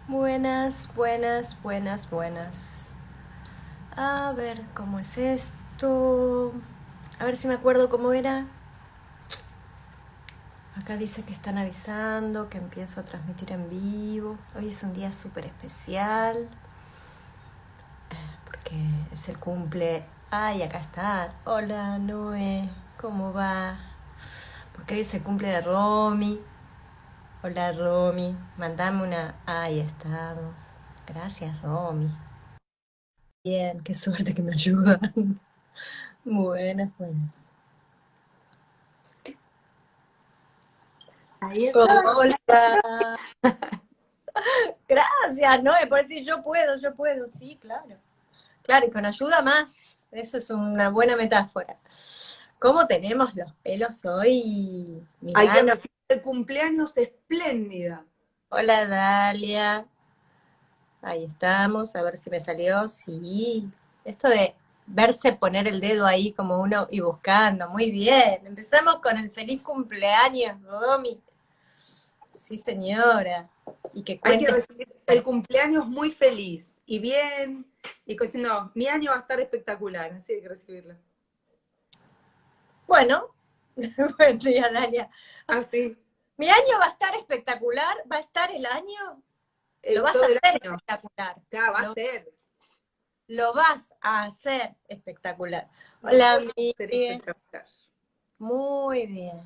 Buenas, buenas, buenas, buenas. A ver, ¿cómo es esto? A ver si me acuerdo cómo era. Acá dice que están avisando que empiezo a transmitir en vivo. Hoy es un día súper especial porque es el cumple. Ay, acá está. Hola, Noé. ¿Cómo va? Porque hoy es el cumple de Romy. Hola, Romy. Mandame una... Ahí estamos. Gracias, Romy. Bien, qué suerte que me ayudan. Buenas, buenas. Ahí está. Hola. Gracias, ¿no? Por decir yo puedo, sí, claro. Claro, y con ayuda más. Eso es una buena metáfora. ¿Cómo tenemos los pelos hoy? Hay que Mirá, recibir el cumpleaños espléndida. hola Dalia. Ahí estamos, a ver si me salió. Sí. Esto de verse poner el dedo ahí como uno y buscando. Muy bien. Empezamos con el feliz cumpleaños, Romy. Sí, señora. Y que Hay que cuente. recibir el cumpleaños muy feliz y bien. Y no, mi año va a estar espectacular, así hay que recibirlo. Bueno, buen día, Dalia. Así, Mi año va a estar espectacular, va a estar el año, lo vas a todo el hacer año. espectacular, Ya va a lo, ser. lo vas a hacer espectacular. Lo Hola, voy a hacer Miguel. espectacular. Muy bien,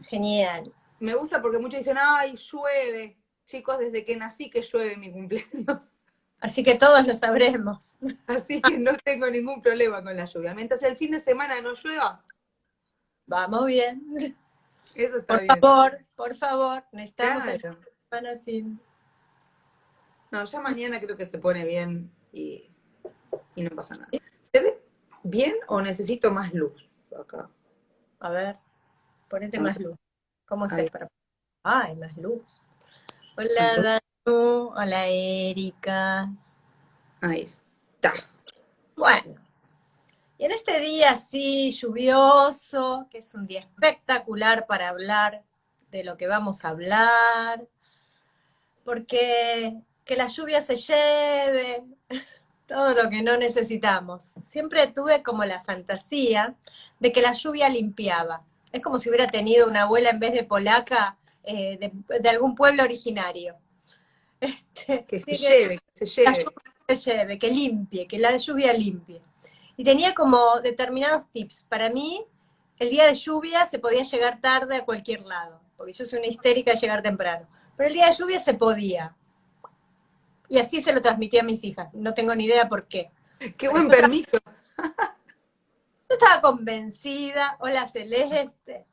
genial. Me gusta porque muchos dicen, ay, llueve. Chicos, desde que nací que llueve mi cumpleaños. Así que todos lo sabremos. Así que no tengo ningún problema con la lluvia. Mientras el fin de semana no llueva, Vamos bien. eso está bien. Por favor, necesitamos el fin Claro. de semana sin... No, ya mañana creo que se pone bien y no pasa nada. ¿Se ve bien o necesito más luz acá? A ver, ponete A más ver, luz. ¿Cómo ahí, haces para...? Ay, más luz. aló, Hola, Danu. Hola, Erika. ahí está. Bueno, y en este día así lluvioso, que es un día espectacular para hablar de lo que vamos a hablar, porque que la lluvia se lleve todo lo que no necesitamos. Siempre tuve como la fantasía de que la lluvia limpiaba. Es como si hubiera tenido una abuela en vez de polaca, de algún pueblo originario. Que se Sí, que lleve, que se la lleve. lluvia se lleve, que limpie, que la lluvia limpie. Y tenía como determinados tips. Para mí, el día de lluvia se podía llegar tarde a cualquier lado, porque yo soy una histérica de llegar temprano. Pero el día de lluvia se podía. Y así se lo transmití a mis hijas. No tengo ni idea por qué. Qué Pero buen permiso. yo estaba convencida, hola Celeste,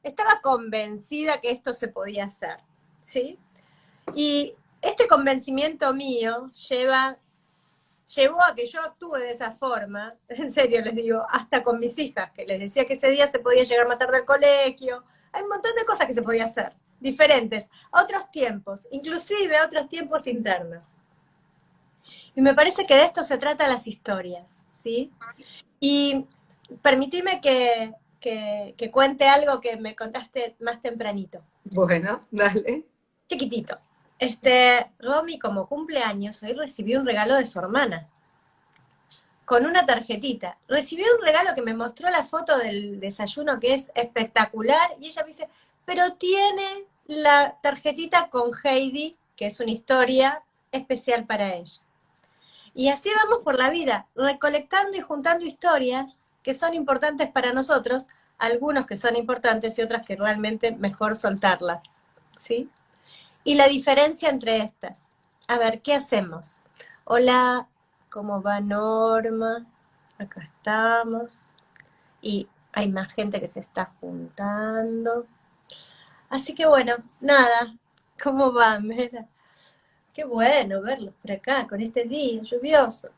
estaba convencida que esto se podía hacer. ¿Sí? Y este convencimiento mío llevó a que yo actúe de esa forma, en serio les digo, hasta con mis hijas, que les decía que ese día se podía llegar más tarde al colegio, hay un montón de cosas que se podía hacer, diferentes, a otros tiempos, inclusive a otros tiempos internos. Y me parece que de esto se trata las historias, ¿sí? Y permitime que cuente algo que me contaste más tempranito, Bueno, dale. chiquitito. Romy, como cumpleaños, hoy recibió un regalo de su hermana. Con una tarjetita. Recibí un regalo que me mostró la foto del desayuno que es espectacular y ella me dice, pero tiene la tarjetita con Heidi, que es una historia especial para ella. Y así vamos por la vida, recolectando y juntando historias que son importantes para nosotros, algunos que son importantes y otras que realmente mejor soltarlas, ¿sí? Y la diferencia entre estas. A ver, ¿qué hacemos? Hola, ¿cómo va Norma? Acá estamos. Y hay más gente que se está juntando. Así que bueno, nada. ¿Cómo va, Mera? Qué bueno verlos por acá, con este día lluvioso.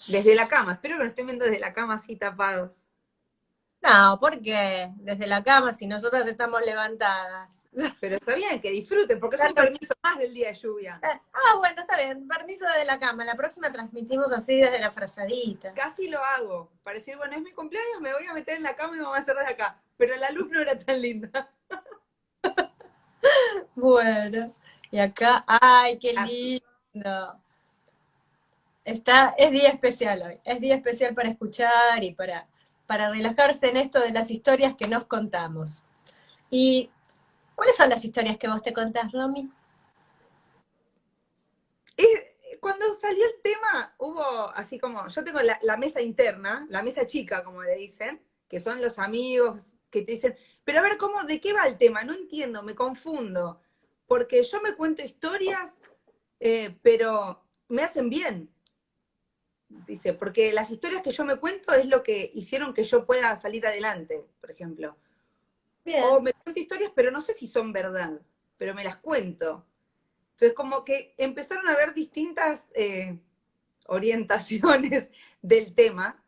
Desde la cama. Espero que nos estén viendo desde la cama así tapados. No, porque desde la cama, si nosotras estamos levantadas. Pero está bien, que disfruten, porque es un permiso más del día de lluvia. Bueno, está bien. Permiso desde la cama. La próxima transmitimos así desde la frazadita. Casi lo hago. Para decir, bueno, es mi cumpleaños, me voy a meter en la cama y vamos a hacer desde acá. Pero la luz no era tan linda. Bueno. Y acá, ¡ay, qué Ah, lindo! Es día especial hoy, es día especial para escuchar y para relajarse en esto de las historias que nos contamos. ¿Y cuáles son las historias que vos te contás, Romy? cuando salió el tema, hubo así como, yo tengo la mesa interna, la mesa chica, como le dicen, que son los amigos que te dicen, pero a ver, ¿cómo, de qué va el tema? No entiendo, me confundo, porque yo me cuento historias, pero me hacen bien, dice, porque las historias que yo me cuento es lo que hicieron que yo pueda salir adelante, por ejemplo. O Bien. me cuento historias, pero no sé si son verdad, pero me las cuento. Entonces, como que empezaron a haber distintas orientaciones del tema.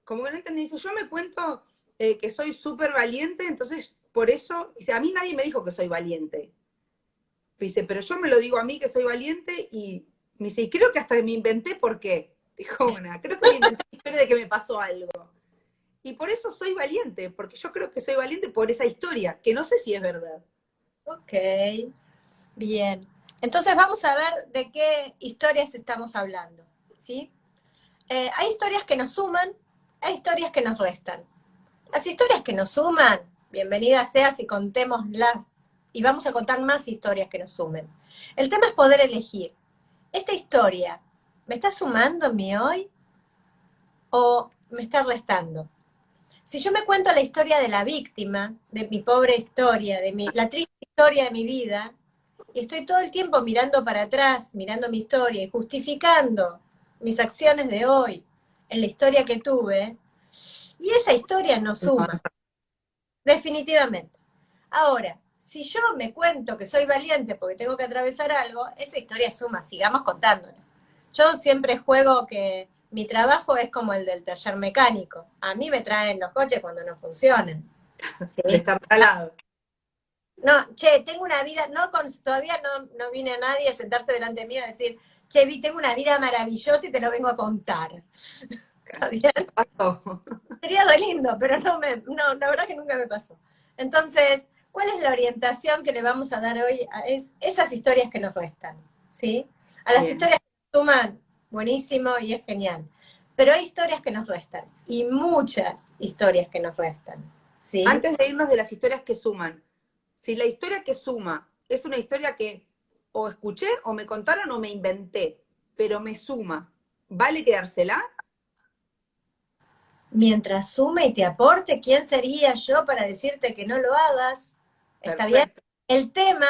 Como que no entendí, dice, yo me cuento que soy súper valiente, entonces por eso, dice, a mí nadie me dijo que soy valiente. Dice, pero yo me lo digo a mí que soy valiente y me dice, y creo que hasta me inventé por qué. Dijo una, creo que me inventé la historia de que me pasó algo. Y por eso soy valiente, porque yo creo que soy valiente por esa historia, que no sé si es verdad. Ok, bien. Entonces vamos a ver de qué historias estamos hablando, ¿sí? Hay historias que nos suman, hay historias que nos restan. Las historias que nos suman, bienvenidas seas y contémoslas. Y vamos a contar más historias que nos sumen. El tema es poder elegir. ¿Esta historia me está sumando en mi hoy o me está restando? Si yo me cuento la historia de la víctima, de mi pobre historia, la triste historia de mi vida, y estoy todo el tiempo mirando para atrás, mirando mi historia y justificando mis acciones de hoy en la historia que tuve, y esa historia no suma, definitivamente. Ahora, si yo me cuento que soy valiente porque tengo que atravesar algo, esa historia suma, sigamos contándola. Yo siempre juego que mi trabajo es como el del taller mecánico. A mí me traen los coches cuando no funcionan. ¿Sí? De estar al lado. No, che, tengo una vida, todavía no vine a nadie a sentarse delante mío y decir, che, tengo una vida maravillosa y te lo vengo a contar. ¿Está bien? Pasó. Sería re lindo, pero la verdad que nunca me pasó. Entonces, ¿cuál es la orientación que le vamos a dar hoy a esas historias que nos restan? ¿Sí? A las Bien. historias que nos suman, buenísimo y es genial. Pero hay historias que nos restan, y muchas historias que nos restan, ¿sí? Antes de irnos de las historias que suman, si la historia que suma es una historia que o escuché o me contaron o me inventé, pero me suma, ¿vale quedársela? Mientras sume y te aporte, ¿quién sería yo para decirte que no lo hagas? ¿Está bien? Perfecto. El tema,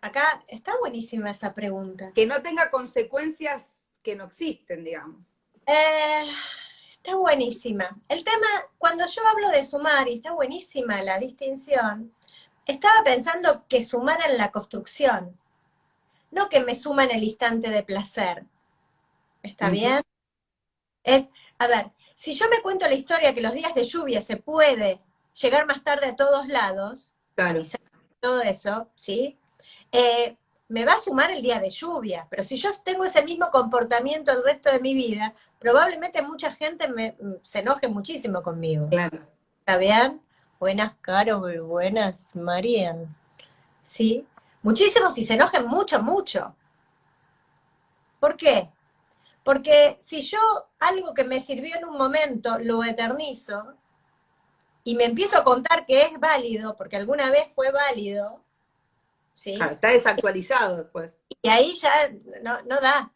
acá está buenísima esa pregunta. Que no tenga consecuencias que no existen, digamos. Eh, Está buenísima. El tema, cuando yo hablo de sumar, y está buenísima la distinción, estaba pensando que sumara en la construcción, no que me suma en el instante de placer. ¿Está Ujú. bien? A ver, si yo me cuento la historia que los días de lluvia se puede llegar más tarde a todos lados, Claro. avisar todo eso, ¿sí? Eh, Me va a sumar el día de lluvia, pero si yo tengo ese mismo comportamiento el resto de mi vida, probablemente mucha gente se enoje muchísimo conmigo. Claro. ¿Está bien? Buenas, Carol, buenas, Marian. ¿Sí? Muchísimos y se enojen mucho, mucho. ¿Por qué? Porque si yo algo que me sirvió en un momento lo eternizo y me empiezo a contar que es válido, porque alguna vez fue válido, Claro, ¿sí? está desactualizado después. Y ahí ya no da,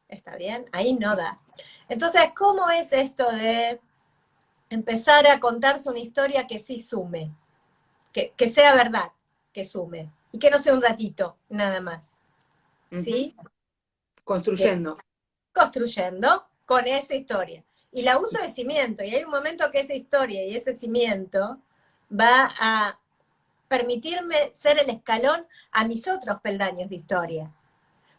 ¿está bien? Ahí no da. Entonces, ¿cómo es esto de empezar a contarse una historia que sí sume? Que sea verdad, que sume. Y que no sea un ratito, nada más. Ujú. ¿Sí? Bien. Construyendo. Construyendo con esa historia. Y la uso de cimiento, y hay un momento que esa historia y ese cimiento va a permitirme ser el escalón a mis otros peldaños de historia.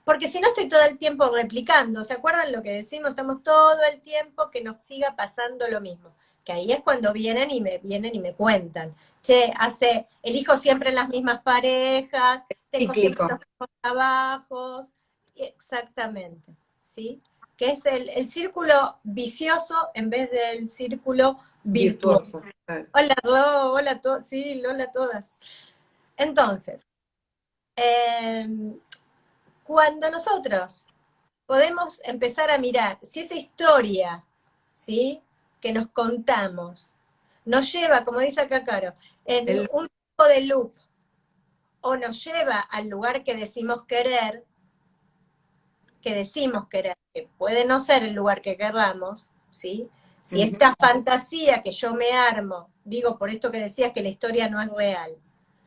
Porque si no estoy todo el tiempo replicando, ¿se acuerdan lo que decimos? Estamos todo el tiempo que nos siga pasando lo mismo. Que ahí es cuando vienen y me cuentan. Che, elijo siempre las mismas parejas, tengo siempre los Cíclico. mismos trabajos. Exactamente, ¿sí? Que es el círculo vicioso en vez del círculo virtuoso. Virtuoso. Claro. Hola, Ro, hola a todos, sí, hola a todas. Entonces, Cuando nosotros podemos empezar a mirar si esa historia, ¿sí?, que nos contamos nos lleva, como dice acá Caro, en un tipo de loop, o nos lleva al lugar que decimos querer, que puede no ser el lugar que querramos, ¿sí? Si esta fantasía que yo me armo, digo por esto que decías que la historia no es real,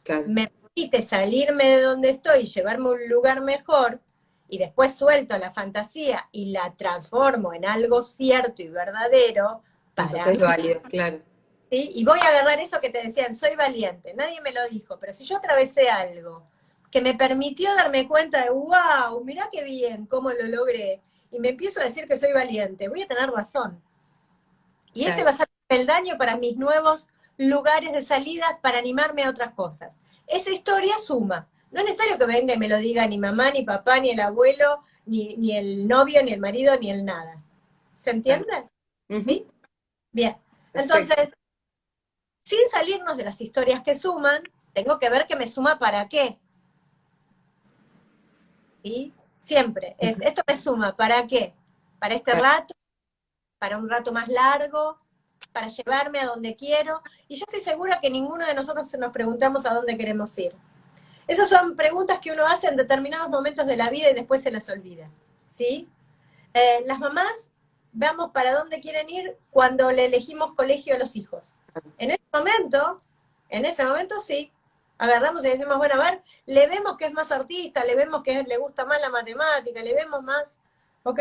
claro, me permite salirme de donde estoy y llevarme a un lugar mejor, y después suelto la fantasía y la transformo en algo cierto y verdadero, para mí, válido, claro. ¿sí? Y voy a agarrar eso que te decían, soy valiente, nadie me lo dijo, pero si yo atravesé algo que me permitió darme cuenta de, wow, mirá qué bien, cómo lo logré, y me empiezo a decir que soy valiente, voy a tener razón. Y ese va a ser el peldaño para mis nuevos lugares de salida para animarme a otras cosas. Esa historia suma. No es necesario que venga y me lo diga ni mamá, ni papá, ni el abuelo, ni el novio, ni el marido, ni el nada. ¿Se entiende? ¿Sí? Bien. Entonces, sin salirnos de las historias que suman, tengo que ver que me suma para qué. ¿Sí? Siempre. Esto me suma, ¿para qué? Para este rato, para un rato más largo, para llevarme a donde quiero. Y yo estoy segura que ninguno de nosotros nos preguntamos a dónde queremos ir. Esas son preguntas que uno hace en determinados momentos de la vida y después se las olvida. ¿Sí? Las mamás, veamos para dónde quieren ir cuando le elegimos colegio a los hijos. En ese momento sí, agarramos y decimos, bueno, a ver, le vemos que es más artista, le vemos que le gusta más la matemática, le vemos más, ¿ok?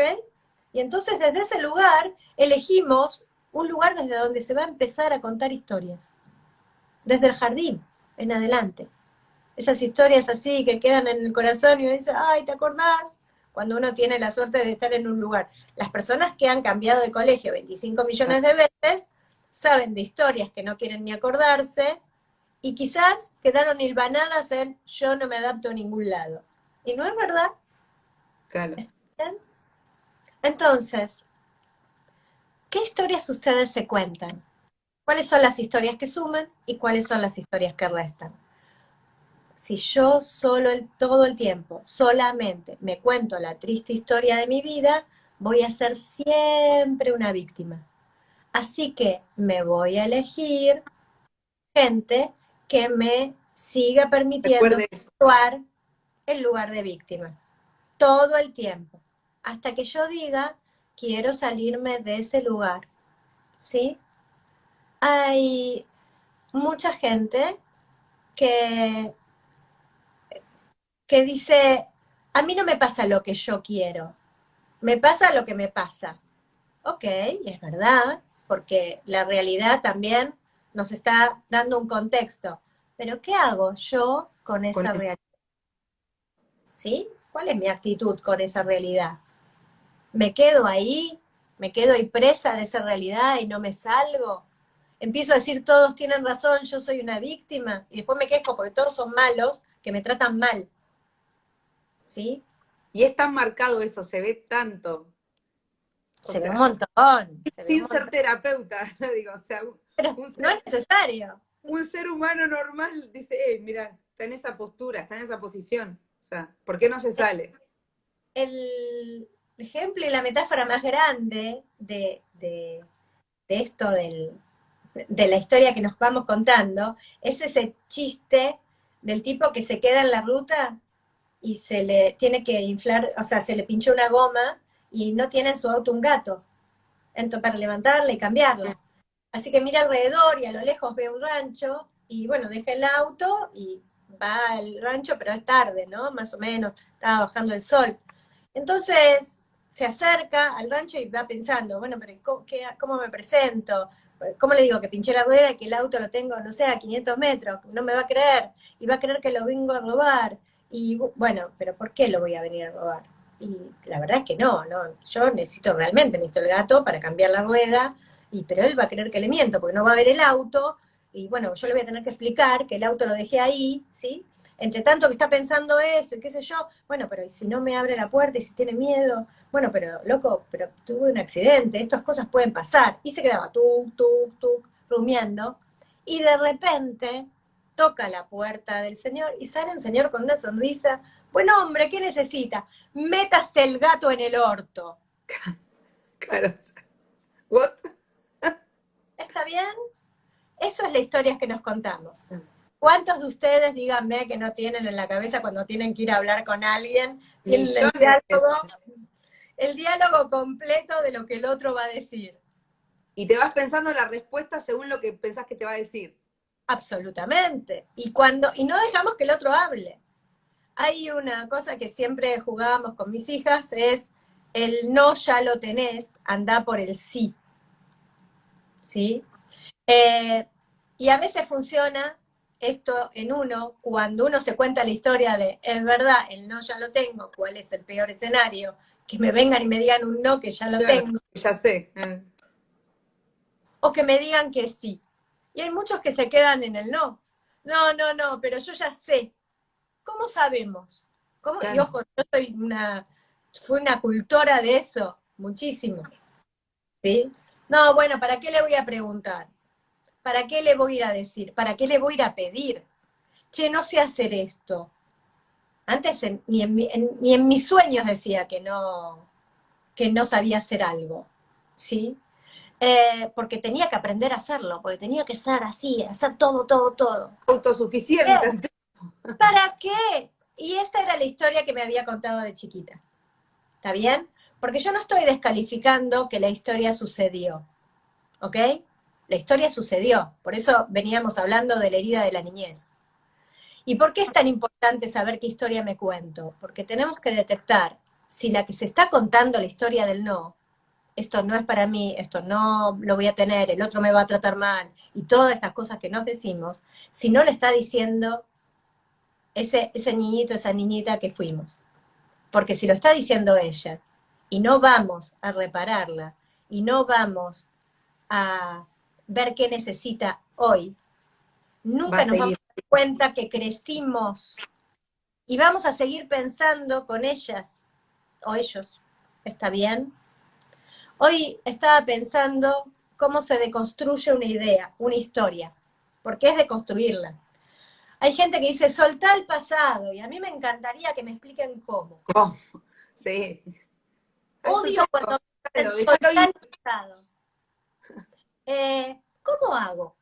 Y entonces desde ese lugar elegimos un lugar desde donde se va a empezar a contar historias. Desde el jardín en adelante. Esas historias así que quedan en el corazón y uno dice, ay, ¿te acordás? Cuando uno tiene la suerte de estar en un lugar. Las personas que han cambiado de colegio 25 millones de veces saben de historias que no quieren ni acordarse y quizás quedaron hilvanadas en yo no me adapto a ningún lado. Y no es verdad. Claro. ¿Bien? Entonces, ¿qué historias ustedes se cuentan? ¿Cuáles son las historias que suman y cuáles son las historias que restan? Si yo todo el tiempo, solamente me cuento la triste historia de mi vida, voy a ser siempre una víctima. Así que me voy a elegir gente que me siga permitiendo actuar en lugar de víctima. Todo el tiempo. Hasta que yo diga, quiero salirme de ese lugar. ¿Sí? Hay mucha gente que dice, a mí no me pasa lo que yo quiero, me pasa lo que me pasa. Ok, es verdad, porque la realidad también nos está dando un contexto. Pero ¿qué hago yo con esa realidad? ¿Sí? ¿Cuál es mi actitud con esa realidad? ¿Me quedo ahí? ¿Me quedo ahí presa de esa realidad y no me salgo? Empiezo a decir, todos tienen razón, yo soy una víctima, y después me quejo porque todos son malos, que me tratan mal. ¿Sí? Y es tan marcado eso, se ve tanto. Se ve un montón. Sin ser terapeuta, digo, o sea, pero no es necesario. Un ser humano normal dice, mira, está en esa postura, está en esa posición. O sea, ¿por qué no se sale? El ejemplo y la metáfora más grande de esto de la historia que nos vamos contando es ese chiste del tipo que se queda en la ruta y se le tiene que inflar, o sea, se le pinchó una goma y no tiene en su auto un gato. Entonces, para levantarla y cambiarla. Así que mira alrededor y a lo lejos ve un rancho y bueno, deja el auto y va al rancho, pero es tarde, ¿no? Más o menos, estaba bajando el sol. Entonces se acerca al rancho y va pensando, bueno, pero ¿cómo me presento? ¿Cómo le digo que pinché la rueda y que el auto lo tengo, no sé, a 500 metros? No me va a creer y va a creer que lo vengo a robar. Y bueno, pero ¿por qué lo voy a venir a robar? Y la verdad es que no, yo necesito el gato para cambiar la rueda, pero él va a creer que le miento, porque no va a ver el auto, y bueno, yo le voy a tener que explicar que el auto lo dejé ahí, ¿sí? Entre tanto que está pensando eso, y qué sé yo, bueno, pero ¿y si no me abre la puerta, y si tiene miedo? Bueno, pero, loco, pero tuve un accidente, estas cosas pueden pasar. Y se quedaba rumiando, y de repente toca la puerta del señor y sale un señor con una sonrisa. Bueno, hombre, ¿qué necesita? Métase el gato en el orto. Claro. ¿What? ¿Está bien? Eso es la historia que nos contamos. ¿Cuántos de ustedes, díganme, que no tienen en la cabeza cuando tienen que ir a hablar con alguien, tienen Millones de veces. el diálogo completo de lo que el otro va a decir? Y te vas pensando la respuesta según lo que pensás que te va a decir. Absolutamente. Y no dejamos que el otro hable. Hay una cosa que siempre jugábamos con mis hijas, es el no ya lo tenés, anda por el sí. ¿Sí? Y a veces funciona esto en uno, cuando uno se cuenta la historia de, es verdad, el no ya lo tengo, ¿cuál es el peor escenario? Que me vengan y me digan un no que ya lo Claro, tengo, ya sé. o que me digan que sí. Y hay muchos que se quedan en el no. No, no, no, pero yo ya sé. ¿Cómo sabemos? ¿Cómo? Y Claro. ojo, yo fui una cultora de eso, muchísimo. ¿Sí? No, bueno, ¿para qué le voy a preguntar? ¿Para qué le voy a ir a decir? ¿Para qué le voy a ir a pedir? Che, no sé hacer esto. Antes ni en mis sueños decía que no sabía hacer algo, ¿sí? Porque tenía que aprender a hacerlo, porque tenía que estar así, hacer todo, todo, todo. Autosuficiente. ¿Para qué? Y esa era la historia que me había contado de chiquita. ¿Está bien? Porque yo no estoy descalificando que la historia sucedió, ¿ok? La historia sucedió, por eso veníamos hablando de la herida de la niñez. ¿Y por qué es tan importante saber qué historia me cuento? Porque tenemos que detectar si la que se está contando la historia del no, esto no es para mí, esto no lo voy a tener, el otro me va a tratar mal, y todas estas cosas que nos decimos, si no le está diciendo ese niñito, esa niñita que fuimos. Porque si lo está diciendo ella, y no vamos a repararla, y no vamos a ver qué necesita hoy, Va a nunca nos vamos seguir. a dar cuenta que crecimos y vamos a seguir pensando con ellas o ellos. ¿Está bien? Hoy estaba pensando cómo se deconstruye una idea, una historia, porque es deconstruirla. Hay gente que dice, soltá el pasado, y a mí me encantaría que me expliquen cómo. ¿Cómo? Sí. Ay, Odio soltalo, cuando me dicen, déjalo soltá ir. el pasado. ¿Cómo hago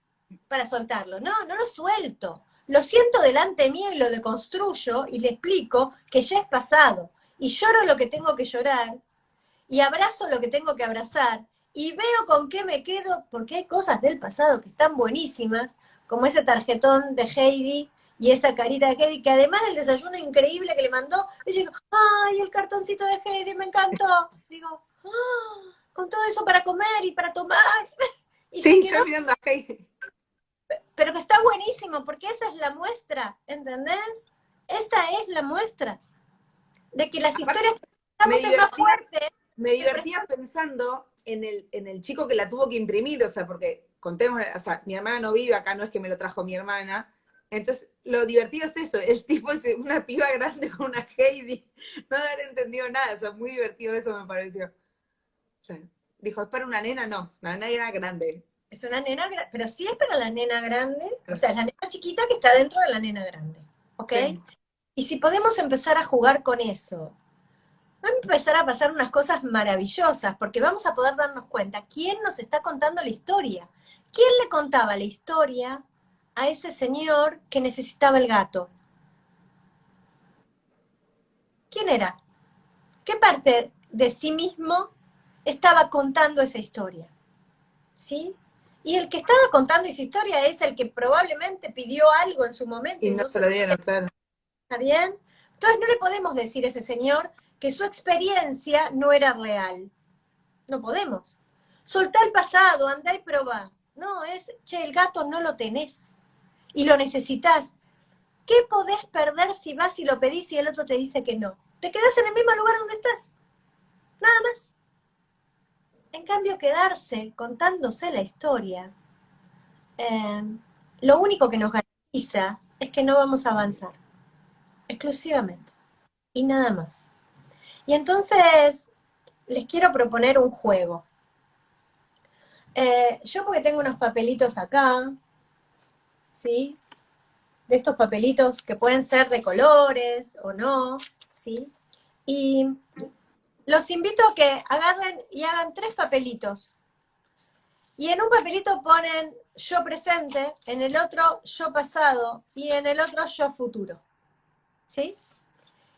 para soltarlo? No, no lo suelto. Lo siento delante mío y lo deconstruyo y le explico que ya es pasado. Y lloro lo que tengo que llorar y abrazo lo que tengo que abrazar y veo con qué me quedo, porque hay cosas del pasado que están buenísimas, como ese tarjetón de Heidi y esa carita de Heidi, que además del desayuno increíble que le mandó, yo digo, ¡ay, el cartoncito de Heidi me encantó! Digo, ¡ah! Con todo eso para comer y para tomar. Y se Sí, quedó, yo mirando a Heidi. pero que está buenísimo, porque esa es la muestra, ¿entendés? Esa es la muestra de que las Aparte, historias que me estamos es más divertía, fuerte me que el divertía presente. pensando en el chico que la tuvo que imprimir, o sea, porque contemos, o sea, mi hermana no vive acá, no es que me lo trajo mi hermana. Entonces, lo divertido es eso, el tipo es una piba grande con una Heidi, no haber entendido nada, o sea, muy divertido eso me pareció. O sea, dijo, ¿es para una nena? No, una nena grande. Es una nena, pero sí es para la nena grande, o sea, es la nena chiquita que está dentro de la nena grande, ¿ok? Sí. Y si podemos empezar a jugar con eso, van a empezar a pasar unas cosas maravillosas, porque vamos a poder darnos cuenta quién nos está contando la historia. ¿Quién le contaba la historia a ese señor que necesitaba el gato? ¿Quién era? ¿Qué parte de sí mismo estaba contando esa historia? ¿Sí? Y el que estaba contando esa historia es el que probablemente pidió algo en su momento Y y no no se se lo lo dieron, claro. ¿está bien? Entonces no le podemos decir a ese señor que su experiencia no era real. No podemos. Soltá el pasado, andá y probá. No, es, che, el gato no lo tenés y lo necesitas. ¿Qué podés perder si vas y lo pedís y el otro te dice que no? Te quedás en el mismo lugar donde estás. Nada más. En cambio, quedarse contándose la historia, eh, lo único que nos garantiza es que no vamos a avanzar, exclusivamente, y nada más. Y entonces, les quiero proponer un juego. Yo porque tengo unos papelitos acá, ¿sí? de estos papelitos que pueden ser de colores o no, ¿sí? Y los invito a que agarren y hagan 3 papelitos. Y en un papelito ponen yo presente, en el otro yo pasado y en el otro yo futuro. ¿Sí?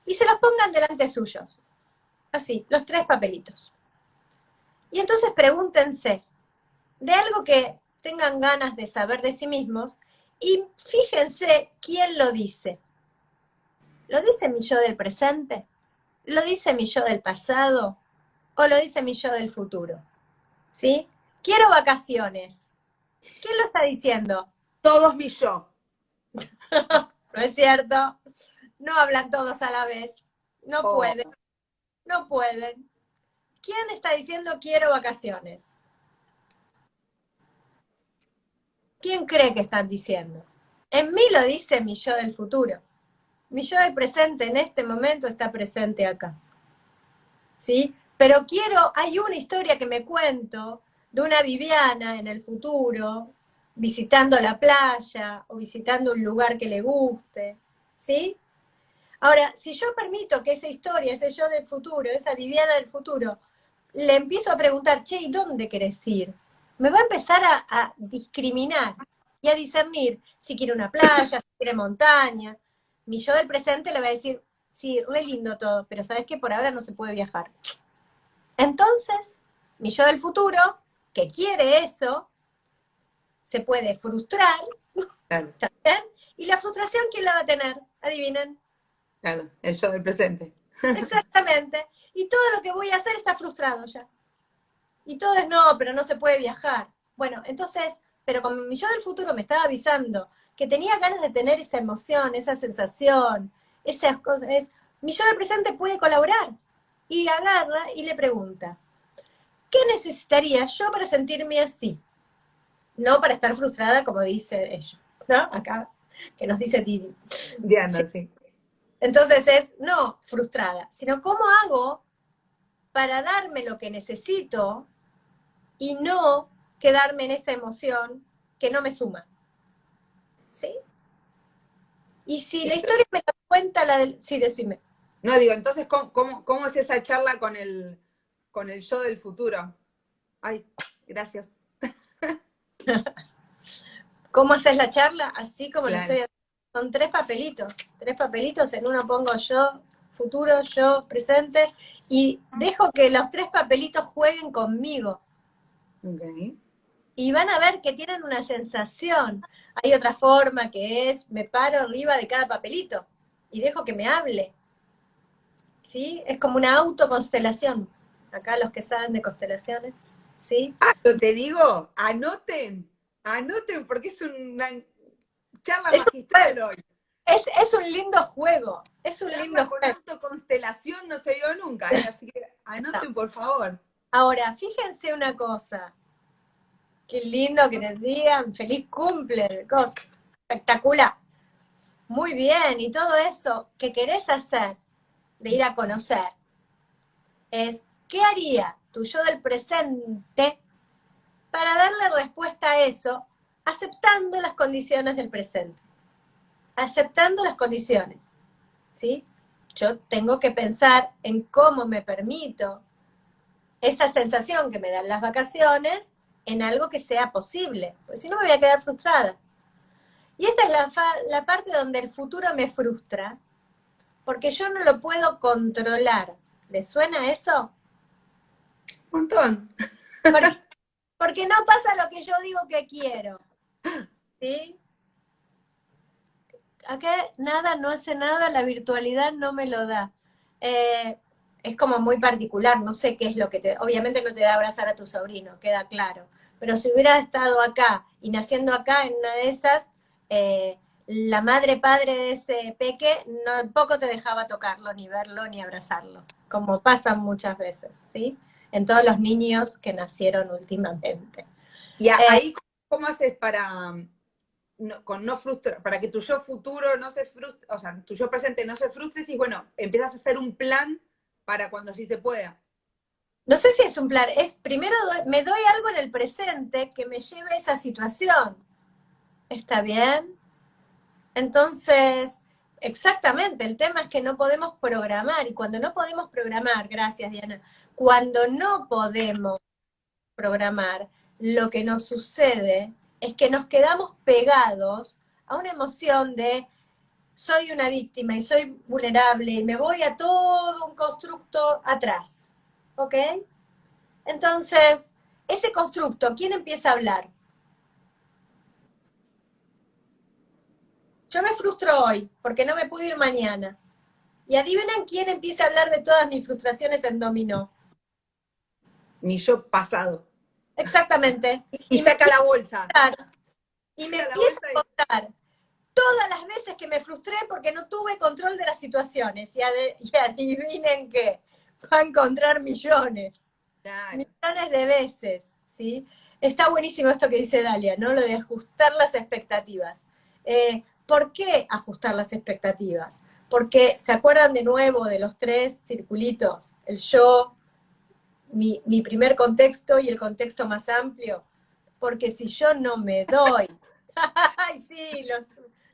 Y se los pongan delante suyos. Así, los 3 papelitos. Y entonces pregúntense de algo que tengan ganas de saber de sí mismos y fíjense quién lo dice. ¿Lo dice mi yo del presente? ¿Lo dice mi yo del pasado? ¿O lo dice mi yo del futuro? ¿Sí? Quiero vacaciones. ¿Quién lo está diciendo? Todos mis yo. No es cierto. No hablan todos a la vez. No Oh, pueden. No pueden. ¿Quién está diciendo quiero vacaciones? ¿Quién cree que están diciendo? En mí lo dice mi yo del futuro. Mi yo del presente en este momento está presente acá. ¿Sí? Pero hay una historia que me cuento de una Viviana en el futuro, visitando la playa o visitando un lugar que le guste. ¿Sí? Ahora, si yo permito que esa historia, ese yo del futuro, esa Viviana del futuro, le empiezo a preguntar, che, ¿y dónde querés ir? Me va a empezar a discriminar y a discernir si quiere una playa, si quiere montaña. Mi yo del presente le va a decir, sí, re lindo todo, pero sabes que por ahora no se puede viajar. Entonces, mi yo del futuro, que quiere eso, se puede frustrar, claro, ¿también? Y la frustración, ¿quién la va a tener? Adivinen. claro, el yo del presente. Exactamente. Y todo lo que voy a hacer está frustrado ya. Y todo es no, pero no se puede viajar. Bueno, entonces, pero como mi yo del futuro me estaba avisando que tenía ganas de tener esa emoción, esa sensación, esas cosas, mi yo del presente puede colaborar. Y agarra y le pregunta, ¿qué necesitaría yo para sentirme así? No para estar frustrada como dice ella, ¿no? Acá, que nos dice Didi. Sí. Diana, sí. Entonces no frustrada, sino cómo hago para darme lo que necesito y no quedarme en esa emoción que no me suma. ¿Sí? Y si la historia me la cuenta la del... Sí, decime. No, digo, entonces, ¿cómo es esa charla con el yo del futuro? Ay, gracias. ¿Cómo haces la charla? Así como lo estoy Claro. haciendo. Son 3 papelitos. 3 papelitos, en uno pongo yo futuro, yo presente, y dejo que los 3 papelitos jueguen conmigo. Ok. Y van a ver que tienen una sensación. Hay otra forma que es, me paro arriba de cada papelito y dejo que me hable. ¿Sí? Es como una autoconstelación. Acá los que saben de constelaciones, ¿sí? Ah, yo te digo, anoten, porque es una charla Es magistral hoy. es un lindo juego, es un lindo Charla con juego. autoconstelación no se dio nunca, ¿eh? Así que anoten, por favor. Ahora, fíjense una cosa, qué lindo que les digan feliz cumple, cosa espectacular. Muy bien, y todo eso que querés hacer, de ir a conocer, es, ¿qué haría tu yo del presente para darle respuesta a eso, aceptando las condiciones del presente? Aceptando las condiciones, ¿sí? Yo tengo que pensar en cómo me permito esa sensación que me dan las vacaciones en algo que sea posible, porque si no me voy a quedar frustrada. Y esta es la parte donde el futuro me frustra, porque yo no lo puedo controlar. ¿Les suena eso? Un montón. Porque, porque no pasa lo que yo digo que quiero, ¿sí? Acá nada no hace nada, la virtualidad no me lo da. Es como muy particular, no sé qué es lo que te... Obviamente no te da abrazar a tu sobrino, queda claro. Pero si hubiera estado acá y naciendo acá en una de esas, la madre padre de ese peque poco te dejaba tocarlo, ni verlo, ni abrazarlo, como pasa muchas veces, ¿sí? En todos los niños que nacieron últimamente. Y Eh, ahí, ¿cómo haces para no frustrar, para que tu yo futuro no se frustre, o sea, tu yo presente no se frustre, y bueno, empiezas a hacer un plan para cuando sí se pueda? No sé si es un plan, es primero me doy algo en el presente que me lleve a esa situación. ¿Está bien? Entonces, exactamente, el tema es que no podemos programar, y cuando no podemos programar, gracias Diana, cuando no podemos programar, lo que nos sucede es que nos quedamos pegados a una emoción de soy una víctima y soy vulnerable y me voy a todo un constructo atrás, ¿ok? Entonces, ese constructo, ¿quién empieza a hablar? Yo me frustro hoy porque no me pude ir mañana. Y adivinen quién empieza a hablar de todas mis frustraciones en dominó. Mi yo pasado. Exactamente. Y Me saca la bolsa. contar, y me Saca la empieza bolsa a contar todas las veces que me frustré porque no tuve control de las situaciones. Y adivinen qué, va a encontrar millones. Claro. Millones de veces, ¿sí? Está buenísimo esto que dice Dalia, ¿no? Lo de ajustar las expectativas. ¿Por qué ajustar las expectativas? Porque se acuerdan de nuevo de los 3 circulitos, el yo, mi primer contexto y el contexto más amplio. Porque si yo no me doy, ay, sí,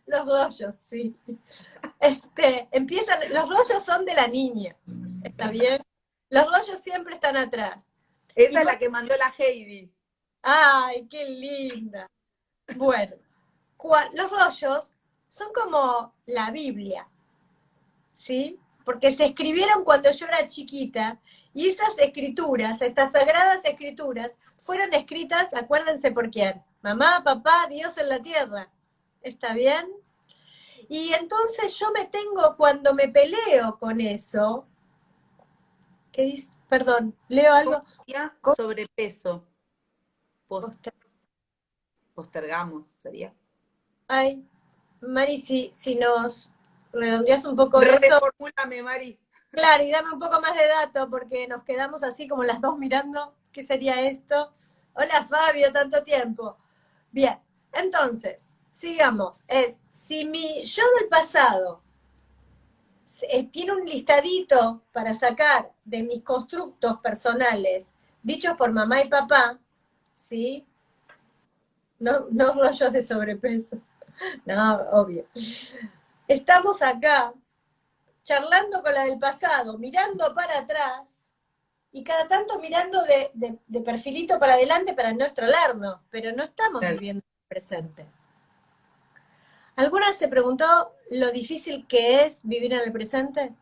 los rollos, sí. Los rollos son de la niña, ¿está bien? Los rollos siempre están atrás. Esa es la que mandó la Heidi. ¡Ay, qué linda! Bueno, los rollos son como la Biblia, ¿sí? Porque se escribieron cuando yo era chiquita y esas escrituras, estas sagradas escrituras, fueron escritas, acuérdense por quién, mamá, papá, Dios en la tierra, ¿está bien? Y entonces yo me tengo, cuando me peleo con eso, ¿qué dice? Perdón, leo algo. Sobrepeso. Postergamos, sería. Ay, Mari, si nos redondeas un poco eso, Reformúlame, Mari. claro, y dame un poco más de dato, porque nos quedamos así como las dos mirando, ¿qué sería esto? Hola Fabio, tanto tiempo. Bien, entonces, sigamos, si mi yo del pasado tiene un listadito para sacar de mis constructos personales, dichos por mamá y papá, ¿sí? No rollos de sobrepeso, no, obvio. Estamos acá charlando con la del pasado, mirando para atrás, y cada tanto mirando de perfilito para adelante para no estrolarnos, pero no estamos viviendo el presente. ¿Alguna vez se preguntó lo difícil que es vivir en el presente?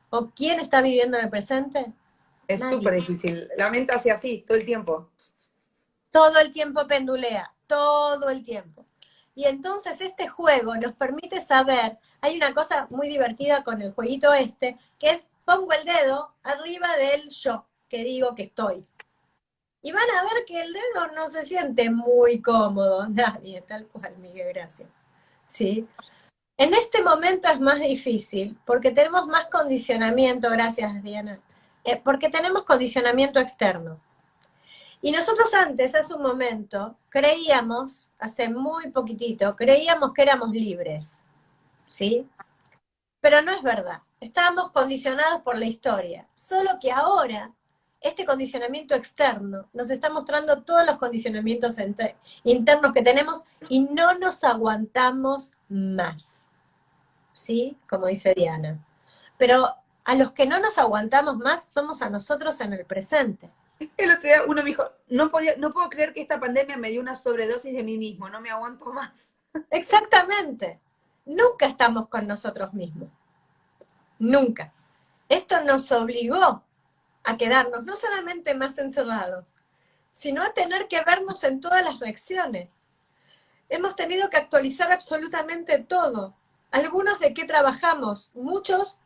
¿O quién está viviendo en el presente? Es súper difícil. La mente hace así todo el tiempo. Todo el tiempo pendulea, todo el tiempo. Y entonces este juego nos permite saber, hay una cosa muy divertida con el jueguito que es pongo el dedo arriba del yo, que digo que estoy. Y van a ver que el dedo no se siente muy cómodo, nadie, tal cual, Miguel, gracias. ¿Sí? En este momento es más difícil, porque tenemos más condicionamiento, gracias Diana, porque tenemos condicionamiento externo. Y nosotros antes, hace un momento, creíamos, hace muy poquitito, creíamos que éramos libres, ¿sí? Pero no es verdad. Estábamos condicionados por la historia. Solo que ahora, este condicionamiento externo nos está mostrando todos los condicionamientos internos que tenemos y no nos aguantamos más, ¿sí? Como dice Diana. Pero a los que no nos aguantamos más somos a nosotros en el presente. El otro día uno me dijo, no puedo creer que esta pandemia me dio una sobredosis de mí mismo, no me aguanto más. Exactamente. Nunca estamos con nosotros mismos. Nunca. Esto nos obligó a quedarnos no solamente más encerrados, sino a tener que vernos en todas las reacciones. Hemos tenido que actualizar absolutamente todo. Algunos de qué trabajamos, muchos,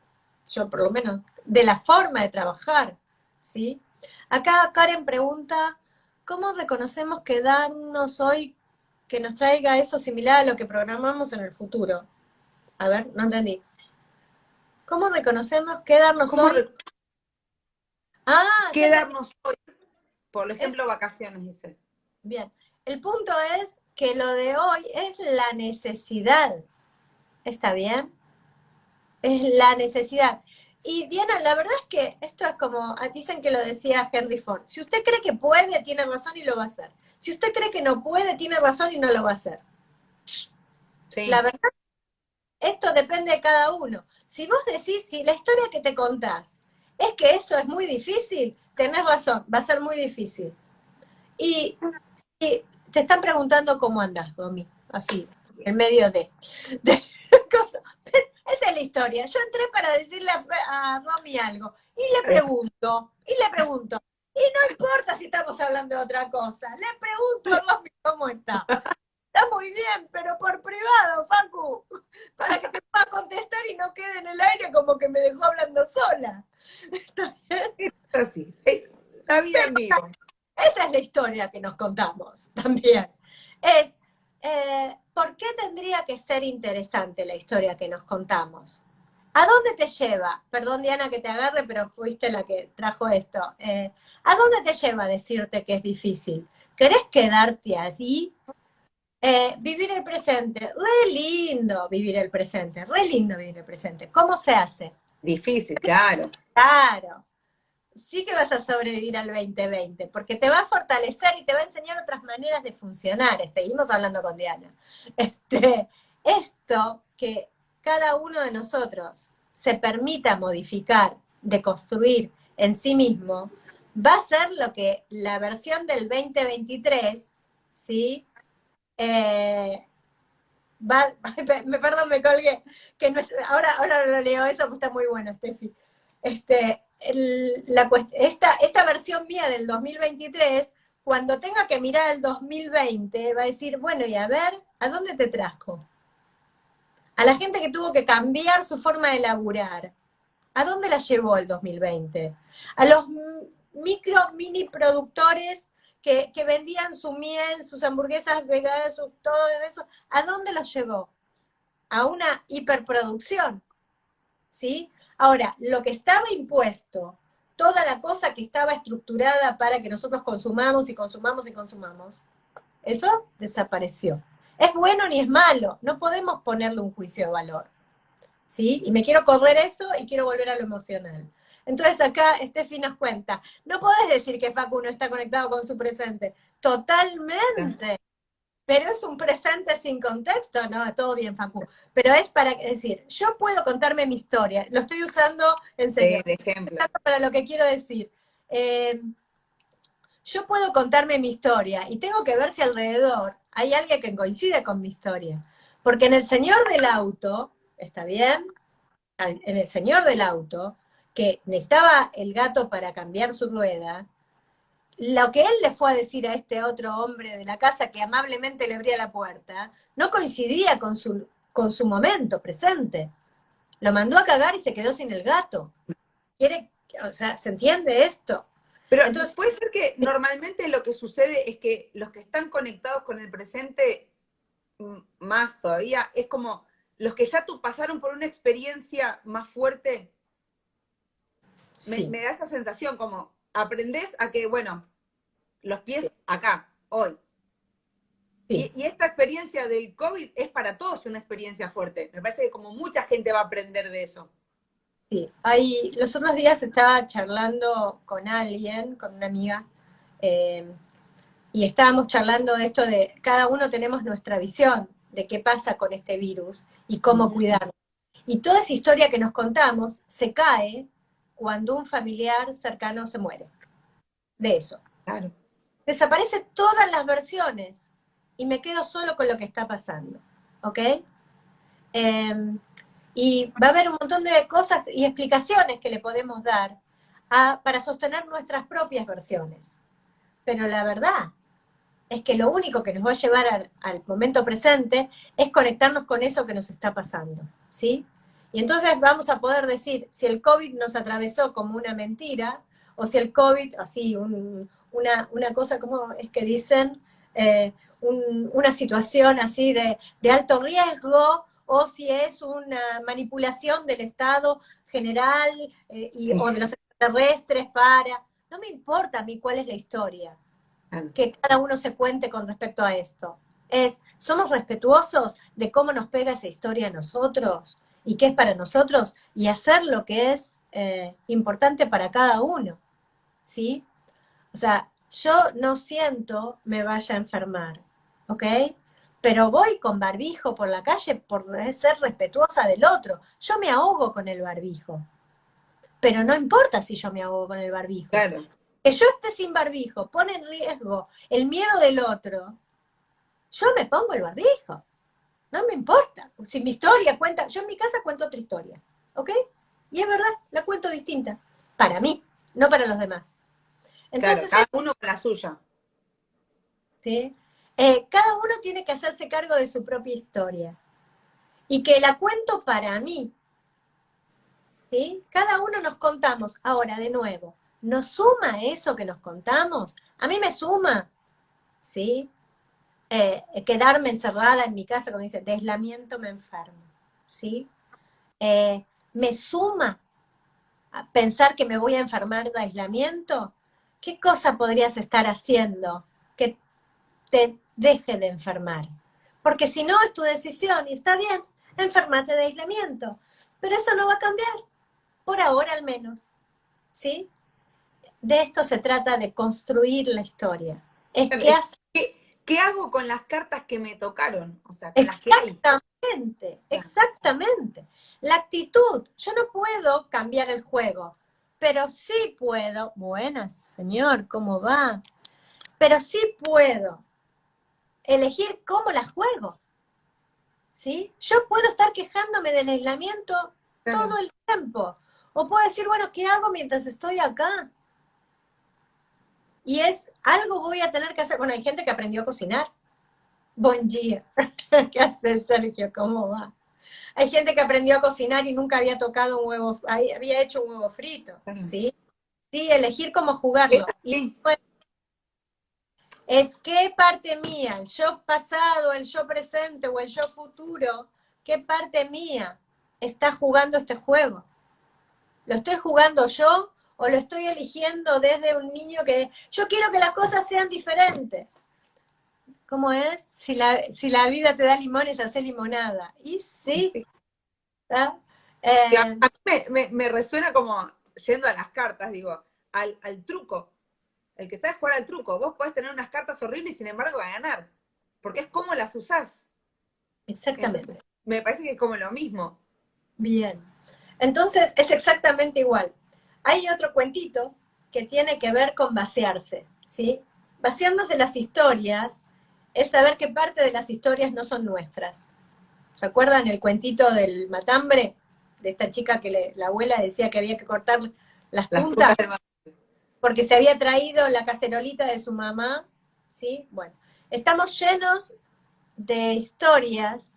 yo por lo menos, de la forma de trabajar, ¿sí? Acá Karen pregunta, ¿cómo reconocemos que darnos hoy que nos traiga eso similar a lo que programamos en el futuro? A ver, no entendí. ¿Cómo reconocemos qué darnos hoy? ¿Qué darnos hoy? Por ejemplo, vacaciones, dice. Bien. El punto es que lo de hoy es la necesidad. ¿Está bien? Es la necesidad. Y Diana, la verdad es que esto es como, dicen que lo decía Henry Ford, si usted cree que puede, tiene razón y lo va a hacer. Si usted cree que no puede, tiene razón y no lo va a hacer. Sí. La verdad esto depende de cada uno. Si vos decís, si la historia que te contás es que eso es muy difícil, tenés razón, va a ser muy difícil. Y si te están preguntando cómo andás, Domi, así, en medio de cosas. Esa es la historia. Yo entré para decirle a Romy algo, y no importa si estamos hablando de otra cosa, le pregunto a Romy cómo está. Está muy bien, pero por privado, Facu, para que te pueda contestar y no quede en el aire como que me dejó hablando sola. ¿Está bien? Así, la vida en vivo. Esa es la historia que nos contamos también. Es, ¿por qué tendría que ser interesante la historia que nos contamos? ¿A dónde te lleva? Perdón, Diana, que te agarre, pero fuiste la que trajo esto. ¿A dónde te lleva decirte que es difícil? ¿Querés quedarte así? Vivir el presente. Re lindo vivir el presente. Re lindo vivir el presente. ¿Cómo se hace? Difícil, claro. Claro. Sí que vas a sobrevivir al 2020, porque te va a fortalecer y te va a enseñar otras maneras de funcionar. Seguimos hablando con Diana. Esto que cada uno de nosotros se permita modificar, de construir en sí mismo, va a ser lo que la versión del 2023, ¿sí? Perdón, me colgué. Que ahora lo leo eso, porque está muy bueno, Steffi. Esta versión mía del 2023, cuando tenga que mirar al 2020, va a decir, bueno, y a ver, ¿a dónde te trajo? A la gente que tuvo que cambiar su forma de laburar, ¿a dónde la llevó el 2020? A los mini productores que vendían su miel, sus hamburguesas veganas, todo eso, ¿a dónde los llevó? A una hiperproducción, ¿sí? Ahora, lo que estaba impuesto, toda la cosa que estaba estructurada para que nosotros consumamos y consumamos y consumamos, eso desapareció. Es bueno ni es malo, no podemos ponerle un juicio de valor, ¿sí? Y me quiero correr eso y quiero volver a lo emocional. Entonces acá Steffi nos cuenta, no podés decir que Facu no está conectado con su presente, totalmente. Pero es un presente sin contexto, ¿no? Todo bien, Facu. Pero es para decir, yo puedo contarme mi historia. Lo estoy usando en serio. De ejemplo. Para lo que quiero decir. Yo puedo contarme mi historia y tengo que ver si alrededor hay alguien que coincide con mi historia. Porque en el señor del auto, ¿está bien? En el señor del auto, que necesitaba el gato para cambiar su rueda, lo que él le fue a decir a este otro hombre de la casa que amablemente le abría la puerta, no coincidía con su momento presente. Lo mandó a cagar y se quedó sin el gato. O sea, ¿se entiende esto? Pero Entonces, puede ser que normalmente lo que sucede es que los que están conectados con el presente más todavía, es como los que ya pasaron por una experiencia más fuerte, sí, me da esa sensación como aprendés a que, bueno, los pies acá, hoy. sí, Y esta experiencia del COVID es para todos una experiencia fuerte. Me parece que como mucha gente va a aprender de eso. sí. Los otros días estaba charlando con alguien, con una amiga, eh, y estábamos charlando de esto de cada uno tenemos nuestra visión de qué pasa con este virus y cómo cuidarnos. Y toda esa historia que nos contamos se cae cuando un familiar cercano se muere. De eso. Claro. Desaparecen todas las versiones y me quedo solo con lo que está pasando. ¿Ok? Y va a haber un montón de cosas y explicaciones que le podemos dar para sostener nuestras propias versiones. Pero la verdad es que lo único que nos va a llevar al momento presente es conectarnos con eso que nos está pasando, ¿sí? Y entonces vamos a poder decir si el COVID nos atravesó como una mentira, o si el COVID, así, una cosa como es que dicen, una situación así de alto riesgo, o si es una manipulación del Estado general o de los extraterrestres para... No me importa a mí cuál es la historia que cada uno se cuente con respecto a esto. ¿Somos respetuosos de cómo nos pega esa historia a nosotros y qué es para nosotros y hacer lo que es importante para cada uno? ¿Sí? O sea, yo no siento me vaya a enfermar, ¿ok? pero voy con barbijo por la calle por ser respetuosa del otro. Yo me ahogo con el barbijo, pero no importa si yo me ahogo con el barbijo. Claro. Que yo esté sin barbijo pone en riesgo el miedo del otro, yo me pongo el barbijo. No me importa. Si mi historia cuenta, yo en mi casa cuento otra historia, ¿ok? Y es verdad, la cuento distinta. Para mí, no para los demás. Entonces, claro, cada uno con la suya. ¿sí? Cada uno tiene que hacerse cargo de su propia historia. Y que la cuento para mí. ¿Sí? Cada uno nos contamos. Ahora, de nuevo, ¿nos suma eso que nos contamos? A mí me suma, ¿sí? Quedarme encerrada en mi casa, como dice, de aislamiento me enfermo, ¿sí? Me suma a pensar que me voy a enfermar de aislamiento. ¿Qué cosa podrías estar haciendo que te deje de enfermar? Porque si no, es tu decisión, y está bien, enfermate de aislamiento, pero eso no va a cambiar, por ahora al menos, ¿sí? De esto se trata, de construir la historia. Es Claro, que hace... ¿qué hago con las cartas que me tocaron? O sea, con las que hay. Exactamente, exactamente. La actitud, yo no puedo cambiar el juego, pero sí puedo, buenas, señor, ¿cómo va? Pero sí puedo elegir cómo la juego, ¿sí? Yo puedo estar quejándome del aislamiento Claro. todo el tiempo, o puedo decir, bueno, ¿qué hago mientras estoy acá? Y es algo voy a tener que hacer. Bueno, hay gente que aprendió a cocinar. Buen día. ¿Qué haces, Sergio? ¿Cómo va? Hay gente que aprendió a cocinar y nunca había tocado un huevo, había hecho un huevo frito, Claro. ¿sí? Sí, elegir cómo Es jugarlo. Y así. es qué parte mía, el yo pasado, el yo presente o el yo futuro, qué parte mía está jugando este juego. ¿Lo estoy jugando yo o lo estoy eligiendo desde un niño que yo quiero que las cosas sean diferentes? ¿Cómo es? Si la vida te da limones, hace limonada. Y sí, Sí. ¿está? A mí me resuena como, yendo a las cartas, digo, al truco. El que sabe jugar al truco. Vos podés tener unas cartas horribles y sin embargo va a ganar. Porque es cómo las usás. Entonces, Exactamente. me parece que es como lo mismo. Bien. Entonces, es exactamente igual. Hay otro cuentito que tiene que ver con vaciarse, ¿sí? Vaciarnos de las historias es saber que parte de las historias no son nuestras. ¿Se acuerdan el cuentito del matambre? De esta chica que la abuela decía que había que cortar las Las puntas puntas del porque se había traído la cacerolita de su mamá, ¿sí? Bueno, estamos llenos de historias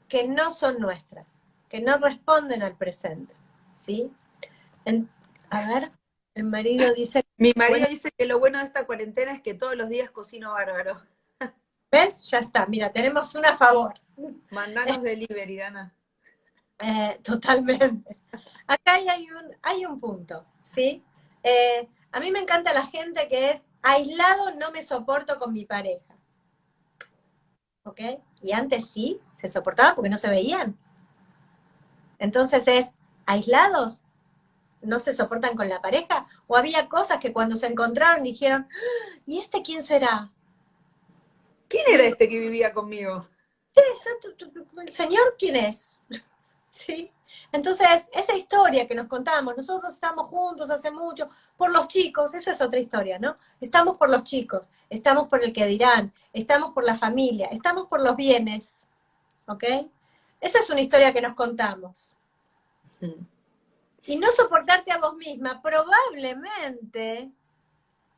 que no son nuestras, que no responden al presente, ¿sí? A ver, el marido dice, Mi marido bueno, dice que lo bueno de esta cuarentena es que todos los días cocino bárbaro. ¿ves? Ya está, mira, tenemos una a favor. Mandanos delivery, Dana. Totalmente. Acá hay un punto, ¿sí? A mí me encanta la gente que es aislado, no me soporto con mi pareja, ¿ok? Y antes sí, se soportaba porque no se veían. Entonces es, aislados, no se soportan con la pareja, o había cosas que cuando se encontraron dijeron, "Ah, ¿y este quién será? ¿Quién era Y este que vivía conmigo? el señor quién es, ¿sí? Entonces, esa historia que nos contamos, nosotros estamos juntos hace mucho, por los chicos, eso es otra historia, ¿no? Estamos por los chicos, estamos por el que dirán, estamos por la familia, estamos por los bienes, ¿ok? Esa es una historia que nos contamos. Y no soportarte a vos misma, probablemente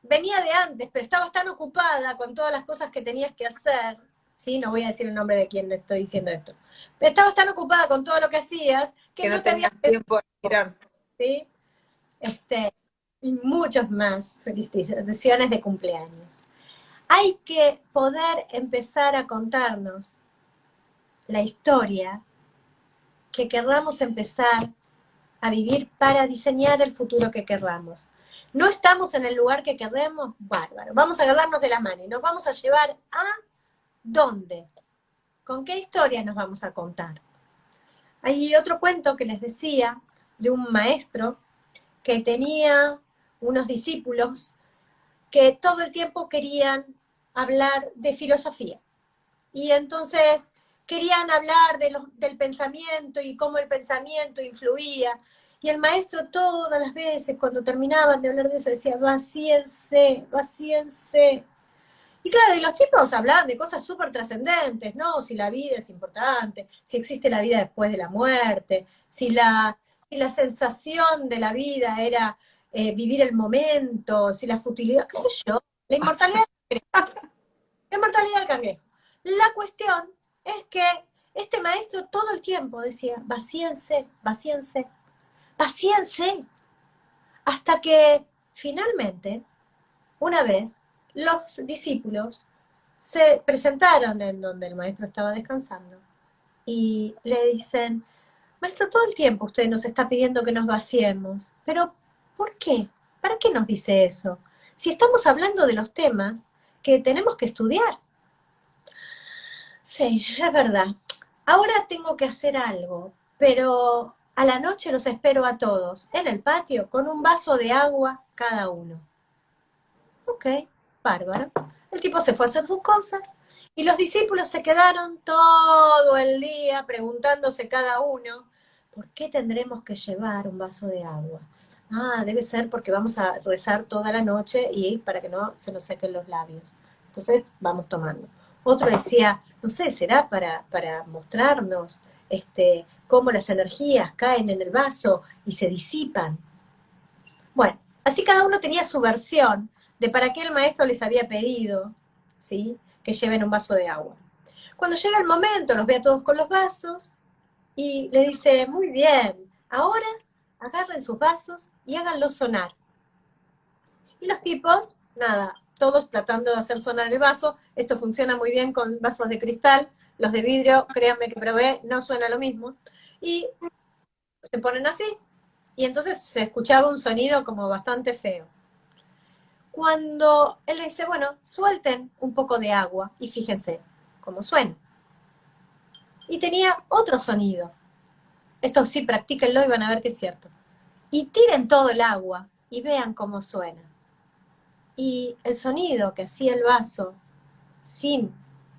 venía de antes, pero estabas tan ocupada con todas las cosas que tenías que hacer, ¿sí? No voy a decir el nombre de quien le estoy diciendo esto, pero estabas tan ocupada con todo lo que hacías que Que no no te habías tenías tiempo de mirar. ¿sí? Y muchos más felicitaciones de cumpleaños. Hay que poder empezar a contarnos la historia que querramos empezar a vivir para diseñar el futuro que querramos. No estamos en el lugar que queremos, bárbaro. Vamos a agarrarnos de la mano y nos vamos a llevar a ¿dónde? ¿Con qué historia nos vamos a contar? Hay otro cuento que les decía de un maestro que tenía unos discípulos que todo el tiempo querían hablar de filosofía. y entonces querían hablar del pensamiento y cómo el pensamiento influía. Y el maestro todas las veces, cuando terminaban de hablar de eso, decía, vacíense, vacíense. Y claro, y los tipos hablaban de cosas súper trascendentes, ¿no? Si la vida es importante, si existe la vida después de la muerte, si la sensación de la vida era vivir el momento, si la futilidad, qué sé yo, la inmortalidad, la inmortalidad del cangrejo. La cuestión es que este maestro todo el tiempo decía, vacíense, vacíense, vacíense, hasta que finalmente, una vez, los discípulos se presentaron en donde el maestro estaba descansando y le dicen, maestro, todo el tiempo usted nos está pidiendo que nos vaciemos, pero ¿por qué? ¿Para qué nos dice eso? Si estamos hablando de los temas que tenemos que estudiar. Sí, es verdad. Ahora tengo que hacer algo, pero a la noche los espero a todos en el patio con un vaso de agua cada uno. Ok, bárbaro. El tipo se fue a hacer sus cosas y los discípulos se quedaron todo el día preguntándose cada uno, ¿por qué tendremos que llevar un vaso de agua? Ah, debe ser porque vamos a rezar toda la noche y para que no se nos sequen los labios. Entonces vamos tomando. Otro decía, no sé, será para mostrarnos cómo las energías caen en el vaso y se disipan. Bueno, así cada uno tenía su versión de para qué el maestro les había pedido, ¿sí? Que lleven un vaso de agua. Cuando llega el momento, los ve a todos con los vasos y le dice, muy bien, ahora agarren sus vasos y háganlos sonar. Y los tipos, nada, todos tratando de hacer sonar el vaso. Esto funciona muy bien con vasos de cristal. Los de vidrio, créanme que probé, no suena lo mismo. Y se ponen así. Y entonces se escuchaba un sonido como bastante feo. Cuando él le dice, bueno, suelten un poco de agua y fíjense cómo suena. Y tenía otro sonido. Esto sí, practíquenlo y van a ver que es cierto. Y tiren todo el agua y vean cómo suena. Y el sonido que hacía el vaso sin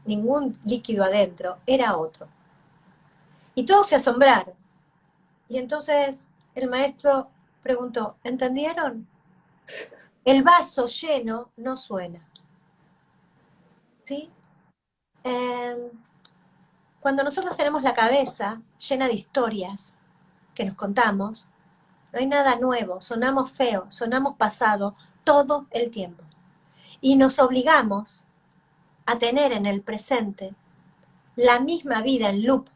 ningún líquido adentro era otro. Y todos se asombraron. Y entonces el maestro preguntó, ¿entendieron? El vaso lleno no suena. ¿Sí? Eh, Cuando nosotros tenemos la cabeza llena de historias que nos contamos, no hay nada nuevo, sonamos feo, sonamos pasado todo el tiempo. Y nos obligamos a tener en el presente la misma vida en loop.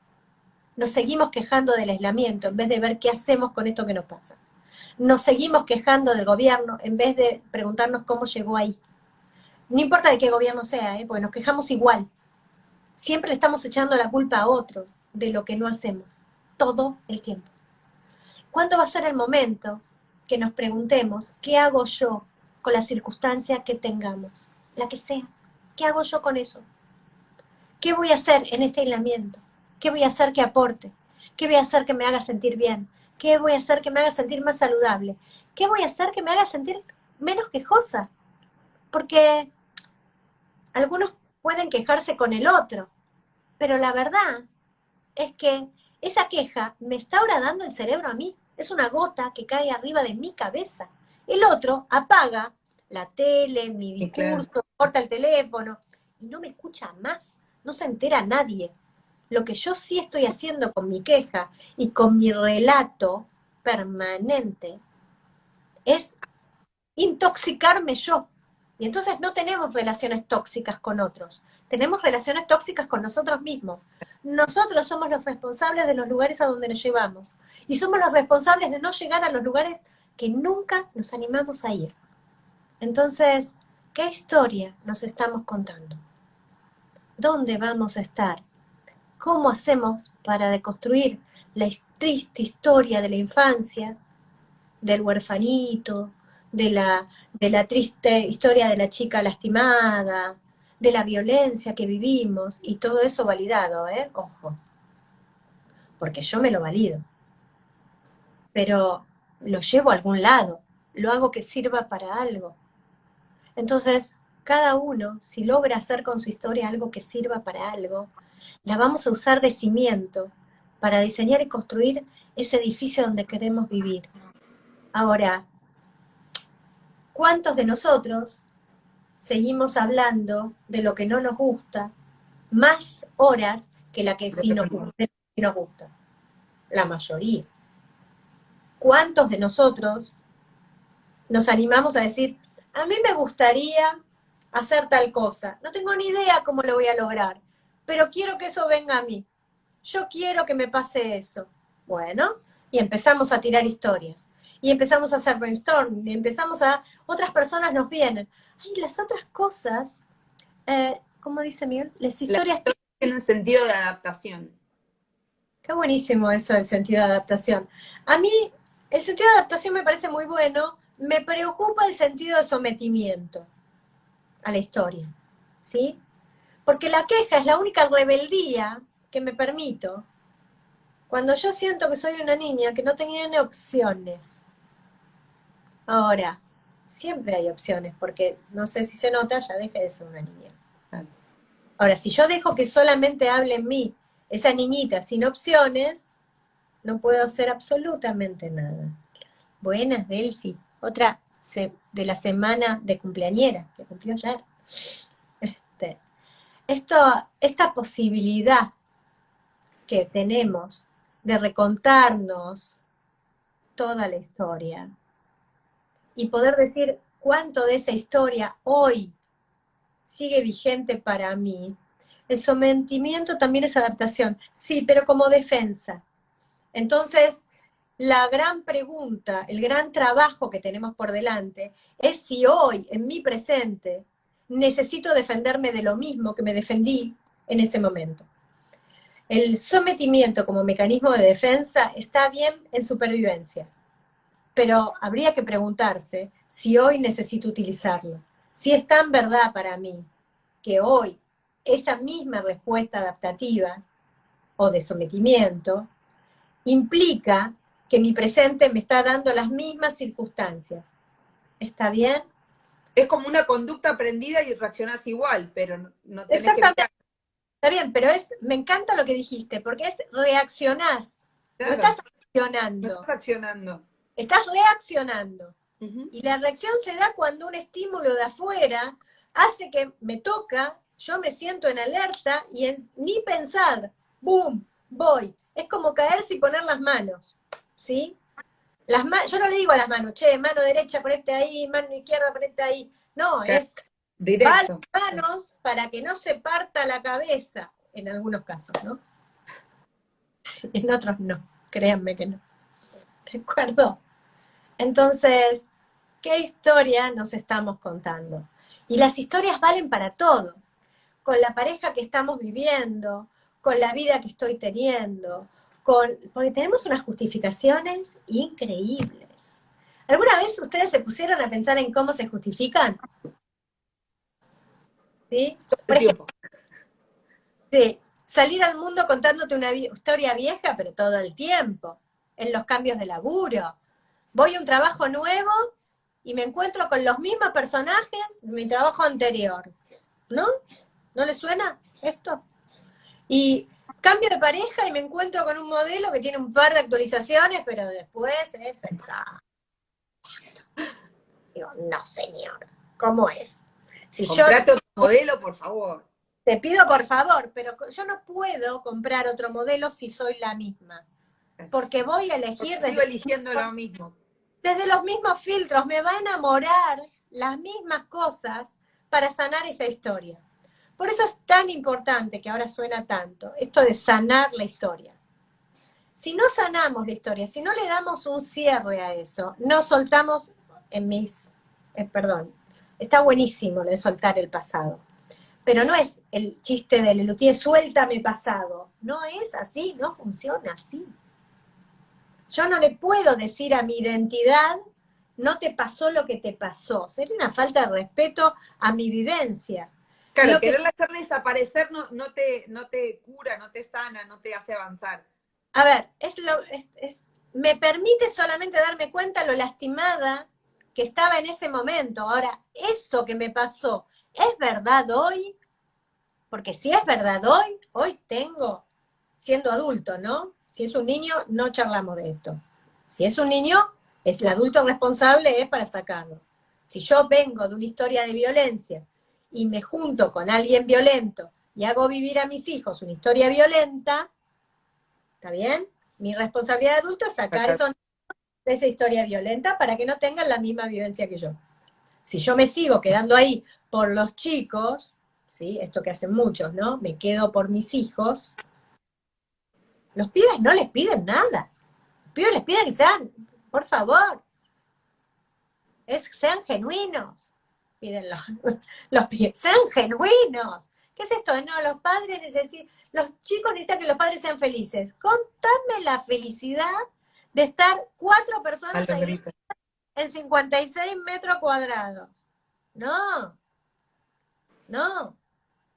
Nos seguimos quejando del aislamiento en vez de ver qué hacemos con esto que nos pasa. Nos seguimos quejando del gobierno en vez de preguntarnos cómo llegó ahí. No importa de qué gobierno sea, porque nos quejamos igual. Siempre le estamos echando la culpa a otro de lo que no hacemos, todo el tiempo. ¿Cuándo va a ser el momento que nos preguntemos qué hago yo con la circunstancia que tengamos? La que sea. ¿Qué hago yo con eso? ¿Qué voy a hacer en este aislamiento? ¿Qué voy a hacer que aporte? ¿Qué voy a hacer que me haga sentir bien? ¿Qué voy a hacer que me haga sentir más saludable? ¿Qué voy a hacer que me haga sentir menos quejosa? Porque algunos pueden quejarse con el otro, pero la verdad es que esa queja me está horadando el cerebro a mí. Es una gota que cae arriba de mi cabeza. El otro apaga la tele, mi Y claro. discurso, corta el teléfono y no me escucha más. No se entera nadie. Lo que yo sí estoy haciendo con mi queja y con mi relato permanente es intoxicarme yo. Y entonces no tenemos relaciones tóxicas con otros, tenemos relaciones tóxicas con nosotros mismos. Nosotros somos los responsables de los lugares a donde nos llevamos. Y somos los responsables de no llegar a los lugares que nunca nos animamos a ir. Entonces, ¿qué historia nos estamos contando? ¿Dónde vamos a estar? ¿Cómo hacemos para deconstruir la triste historia de la infancia, del huerfanito, de la triste historia de la chica lastimada, de la violencia que vivimos y todo eso validado, Ojo, porque yo me lo valido, pero lo llevo a algún lado, lo hago que sirva para algo. Entonces, cada uno, si logra hacer con su historia algo que sirva para algo, la vamos a usar de cimiento para diseñar y construir ese edificio donde queremos vivir. Ahora, ¿cuántos de nosotros seguimos hablando de lo que no nos gusta más horas que la que sí nos gusta? La mayoría. ¿Cuántos de nosotros nos animamos a decir, a mí me gustaría hacer tal cosa, no tengo ni idea cómo lo voy a lograr, pero quiero que eso venga a mí, yo quiero que me pase eso? Bueno, y empezamos a tirar historias, y empezamos a hacer brainstorming, y otras personas nos vienen, ay, las otras cosas, ¿cómo dice Miguel? Las historias tienen sentido de adaptación. Qué buenísimo eso del sentido de adaptación. A mí el sentido de adaptación me parece muy bueno, me preocupa el sentido de sometimiento a la historia, ¿sí? Porque la queja es la única rebeldía que me permito cuando yo siento que soy una niña que no tenía opciones. Ahora, siempre hay opciones, porque no sé si se nota, ya dejé de ser una niña. Ahora, si yo dejo que solamente hable en mí esa niñita sin opciones, no puedo hacer absolutamente nada. Buenas, Delphi. Otra de la semana de cumpleañera, que cumplió ayer. Esta posibilidad que tenemos de recontarnos toda la historia y poder decir cuánto de esa historia hoy sigue vigente para mí. El sometimiento también es adaptación, sí, pero como defensa. Entonces, la gran pregunta, el gran trabajo que tenemos por delante es si hoy, en mi presente, necesito defenderme de lo mismo que me defendí en ese momento. El sometimiento como mecanismo de defensa está bien en supervivencia, pero habría que preguntarse si hoy necesito utilizarlo. Si es tan verdad para mí que hoy esa misma respuesta adaptativa o de sometimiento implica que mi presente me está dando las mismas circunstancias. ¿Está bien? Es como una conducta aprendida y reaccionás igual, pero no tenés Exactamente. que... Está bien, pero me encanta lo que dijiste, porque es reaccionás. Claro, No estás no accionando. estás accionando. Estás reaccionando. Uh-huh. Y la reacción se da cuando un estímulo de afuera hace que me toca, yo me siento en alerta y ni pensar, ¡boom!, voy. Es como caerse y poner las manos, ¿sí? Yo no le digo a las manos, che, mano derecha, ponete ahí, mano izquierda, ponete ahí. No, Claro. es Directo. va a las manos para que no se parta la cabeza, en algunos casos, ¿no? En otros no, créanme que no. ¿De acuerdo? Entonces, ¿qué historia nos estamos contando? Y las historias valen para todo. Con la pareja que estamos viviendo, con la vida que estoy teniendo, porque tenemos unas justificaciones increíbles. ¿Alguna vez ustedes se pusieron a pensar en cómo se justifican? ¿Sí? Por ejemplo, sí, salir al mundo contándote una historia vieja, pero todo el tiempo, en los cambios de laburo. Voy a un trabajo nuevo y me encuentro con los mismos personajes de mi trabajo anterior. ¿No? ¿No les suena esto? Y cambio de pareja y me encuentro con un modelo que tiene un par de actualizaciones, pero después es exacto. Digo, no, señor, ¿cómo es? Si Comprate otro modelo, por favor. te pido por favor, pero yo no puedo comprar otro modelo si soy la misma. Porque voy a elegir sigo eligiendo lo mismo. Desde los mismos filtros, me va a enamorar las mismas cosas para sanar esa historia. Por eso es tan importante, que ahora suena tanto, esto de sanar la historia. Si no sanamos la historia, si no le damos un cierre a eso, no soltamos perdón, está buenísimo lo de soltar el pasado, pero no es el chiste de Lelutier, suéltame pasado. No es así, no funciona así. Yo no le puedo decir a mi identidad, no te pasó lo que te pasó. Sería una falta de respeto a mi vivencia. Claro, quererla hacer desaparecer no te cura, no te sana, no te hace avanzar. A ver, me permite solamente darme cuenta lo lastimada que estaba en ese momento. Ahora, eso que me pasó ¿Es verdad hoy? Porque si es verdad hoy, hoy tengo, siendo adulto, ¿no? Si es un niño, no charlamos de esto. Si es un niño, es el adulto responsable, es para sacarlo. Si yo vengo de una historia de violencia y me junto con alguien violento y hago vivir a mis hijos una historia violenta, ¿está bien? Mi responsabilidad de adulto es sacar eso de esa historia violenta para que no tengan la misma vivencia que yo. Si yo me sigo quedando ahí por los chicos, ¿sí? Esto que hacen muchos, ¿no? Me quedo por mis hijos, los pibes no les piden nada. Los pibes les piden que sean, por favor, sean genuinos. Piden los pibes, sean genuinos. ¿Qué es esto? No, los padres necesitan, los chicos necesitan que los padres sean felices. Contame la felicidad de estar 4 personas ahí en 56 metros cuadrados. No, no.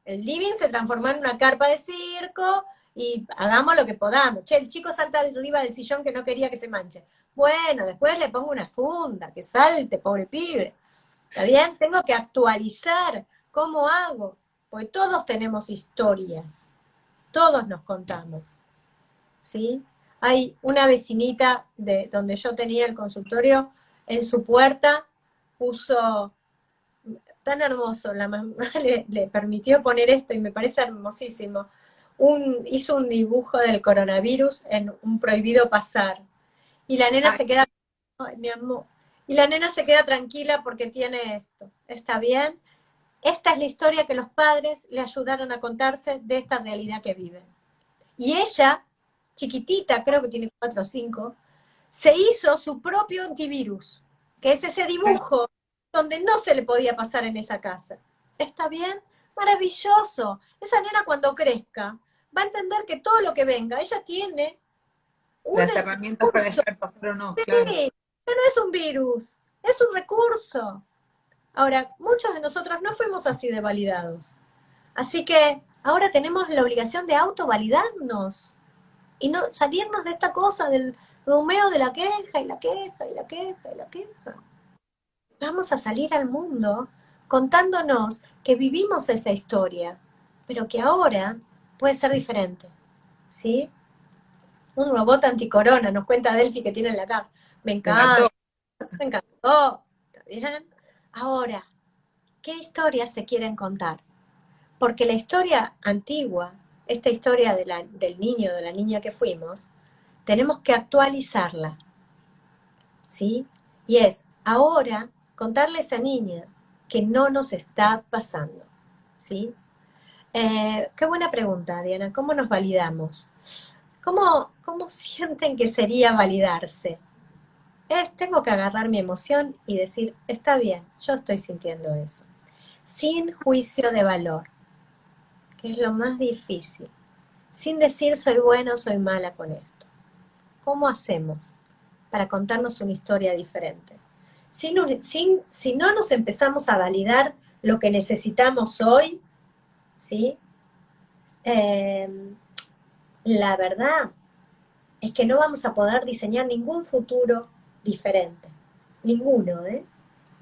El living se transformó en una carpa de circo y hagamos lo que podamos. Che, el chico salta arriba del sillón que no quería que se manche. Bueno, después le pongo una funda, que salte, pobre pibe. ¿Está bien? Tengo que actualizar. ¿Cómo hago? Porque todos tenemos historias. Todos nos contamos. ¿Sí? Hay una vecinita de donde yo tenía el consultorio, en su puerta puso, tan hermoso, la mamá le permitió poner esto y me parece hermosísimo. Hizo un dibujo del coronavirus en un prohibido pasar. Y la nena se queda, ay, mi amor, y la nena se queda tranquila porque tiene esto. ¿Está bien? Esta es la historia que los padres le ayudaron a contarse de esta realidad que viven. Y ella, chiquitita, creo que tiene 4 o 5, se hizo su propio antivirus, que es ese dibujo donde no se le podía pasar en esa casa. ¿Está bien? Maravilloso. Esa nena cuando crezca va a entender que todo lo que venga, ella tiene un las herramientas para recurso. dejar pasar o no, claro. Sí, pero no es un virus, es un recurso. Ahora, muchos de nosotros no fuimos así de validados. Así que ahora tenemos la obligación de autovalidarnos y no salirnos de esta cosa del rumeo de la queja y la queja y la queja y la queja. Vamos a salir al mundo contándonos que vivimos esa historia, pero que ahora puede ser diferente, ¿sí? Un robot anticorona, nos cuenta Delphi que tiene en la casa. Me encanta, me encantó, ¿está bien? Ahora, ¿qué historias se quieren contar? Porque la historia antigua, esta historia del niño, de la niña que fuimos, tenemos que actualizarla, ¿sí? Y es ahora contarle a esa niña que no nos está pasando, ¿sí? Qué buena pregunta, Diana. ¿Cómo nos validamos? ¿Cómo sienten que sería validarse? Tengo que agarrar mi emoción y decir, está bien, yo estoy sintiendo eso. Sin juicio de valor, que es lo más difícil. Sin decir soy bueno o soy mala con esto. ¿Cómo hacemos para contarnos una historia diferente? Si no nos empezamos a validar lo que necesitamos hoy, ¿sí? La verdad es que no vamos a poder diseñar ningún futuro diferente. Ninguno, ¿eh?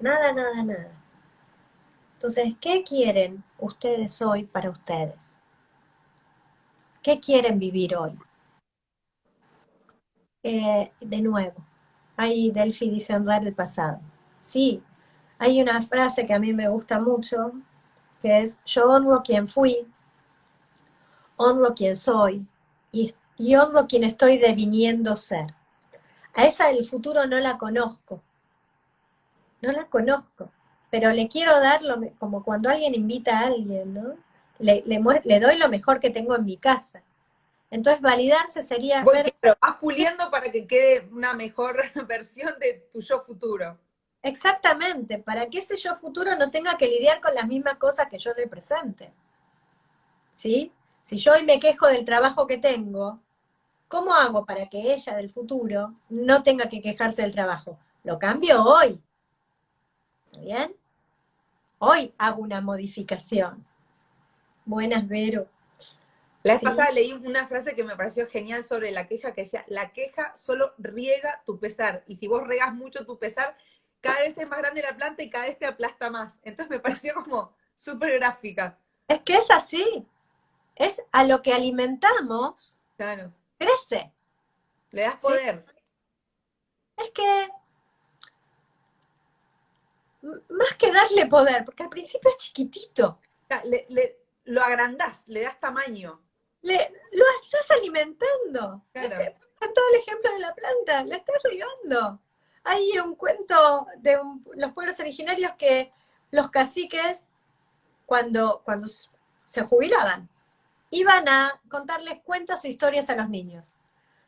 Nada, nada, nada. Entonces, ¿qué quieren ustedes hoy para ustedes? ¿Qué quieren vivir hoy? De nuevo, ahí Delphi dice honrar el pasado. Sí, hay una frase que a mí me gusta mucho, que es, yo honro quien fui, honro quien soy y honro quien estoy deviniendo ser. A esa del futuro no la conozco, no la conozco, pero le quiero dar como cuando alguien invita a alguien, ¿no? Le doy lo mejor que tengo en mi casa. Entonces, validarse sería Voy, ver claro, vas puliendo para que quede una mejor versión de tu yo futuro. exactamente, para que ese yo futuro no tenga que lidiar con las mismas cosas que yo en el presente. ¿Sí? Si yo hoy me quejo del trabajo que tengo, ¿cómo hago para que ella del futuro no tenga que quejarse del trabajo? Lo cambio hoy. ¿Está bien? Hoy hago una modificación. Buenas, Vero. La vez ¿Sí? pasada leí una frase que me pareció genial sobre la queja, que decía, la queja solo riega tu pesar, y si vos regas mucho tu pesar, cada vez es más grande la planta y cada vez te aplasta más. Entonces me pareció como súper gráfica. Es que es así. Es a lo que alimentamos, Claro. crece. Le das ¿Sí? poder. Es que más que darle poder, porque al principio es chiquitito, Lo agrandás, le das tamaño. lo estás alimentando. Es Claro. que es todo el ejemplo de la planta, la estás regando. Hay un cuento de los pueblos originarios que los caciques, cuando se jubilaban, iban a contarles cuentos o historias a los niños,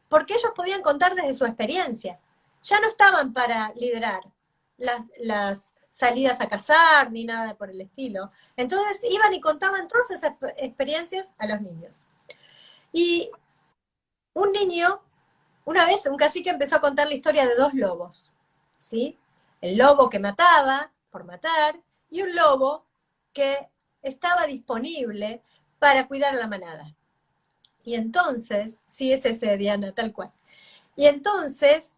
porque ellos podían contar desde su experiencia. Ya no estaban para liderar las salidas a cazar ni nada por el estilo. Entonces iban y contaban todas esas experiencias a los niños. Y un niño, una vez, un cacique empezó a contar la historia de dos lobos, ¿sí? El lobo que mataba por matar y un lobo que estaba disponible para cuidar la manada. Y entonces, sí es ese, Diana, tal cual. Y entonces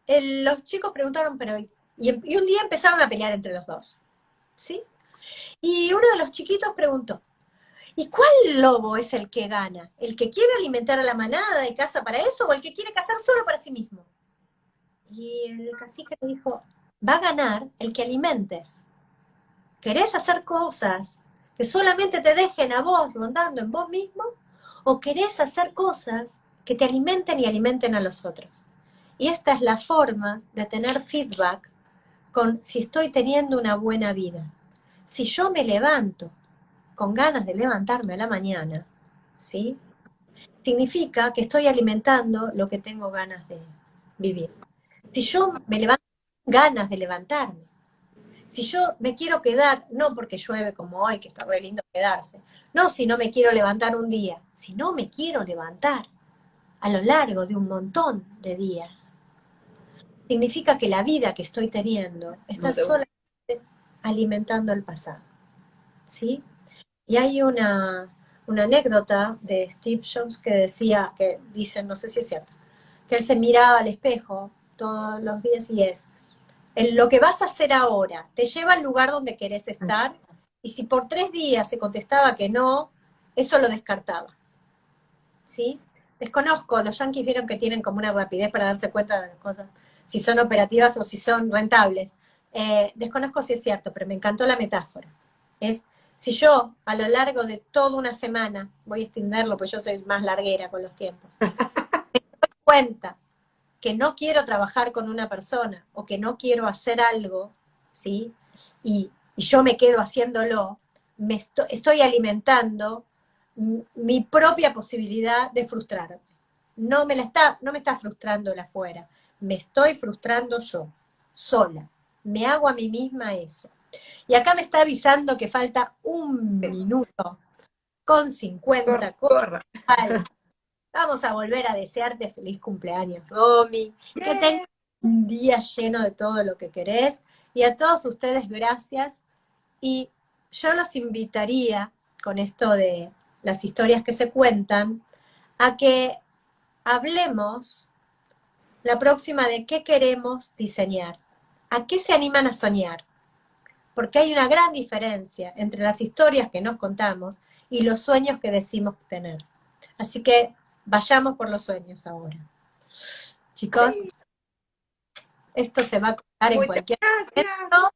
los chicos preguntaron, pero y un día empezaron a pelear entre los dos, ¿sí? Y uno de los chiquitos preguntó, ¿y cuál lobo es el que gana? ¿El que quiere alimentar a la manada y caza para eso o el que quiere cazar solo para sí mismo? Y el cacique le dijo, va a ganar el que alimentes. ¿Querés hacer cosas que solamente te dejen a vos rondando en vos mismo? ¿O querés hacer cosas que te alimenten y alimenten a los otros? Y esta es la forma de tener feedback con si estoy teniendo una buena vida. Si yo me levanto con ganas de levantarme a la mañana, ¿sí? Significa que estoy alimentando lo que tengo ganas de vivir. Si yo me levanto con ganas de levantarme, si yo me quiero quedar, no porque llueve como hoy, que está re lindo quedarse, no si no me quiero levantar un día, si no me quiero levantar a lo largo de un montón de días, significa que la vida que estoy teniendo está No te gusta. solamente alimentando el pasado, ¿sí? Y hay una anécdota de Steve Jobs que decía, que dicen, no sé si es cierto, que él se miraba al espejo todos los días y es, lo que vas a hacer ahora te lleva al lugar donde querés estar, y si por 3 días se contestaba que no, eso lo descartaba, ¿sí? Desconozco, los yanquis vieron que tienen como una rapidez para darse cuenta de las cosas, si son operativas o si son rentables. Desconozco si es cierto, pero me encantó la metáfora. Es, si yo a lo largo de toda una semana, voy a extenderlo, pues yo soy más larguera con los tiempos, cuenta que no quiero trabajar con una persona o que no quiero hacer algo, ¿sí? Y yo me quedo haciéndolo, estoy alimentando mi propia posibilidad de frustrarme. No me está frustrando el afuera, me estoy frustrando yo, sola. Me hago a mí misma eso. Y acá me está avisando que falta 1 minuto con Corra, 50. corra. Vamos a volver a desearte feliz cumpleaños, Romy, que tengas Bien. un día lleno de todo lo que querés. Y a todos ustedes, gracias. Y yo los invitaría, con esto de las historias que se cuentan, a que hablemos la próxima de qué queremos diseñar, a qué se animan a soñar, porque hay una gran diferencia entre las historias que nos contamos y los sueños que decimos tener. Así que vayamos por los sueños ahora. Chicos, Sí. esto se va a contar en Muchas cualquier gracias. momento,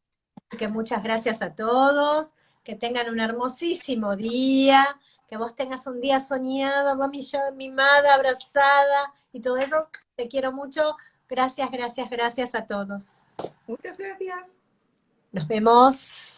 así que muchas gracias a todos, que tengan un hermosísimo día, que vos tengas un día soñado, Romy, yo mimada, abrazada y todo eso. Te quiero mucho. Gracias, gracias, gracias a todos. Muchas gracias. Nos vemos.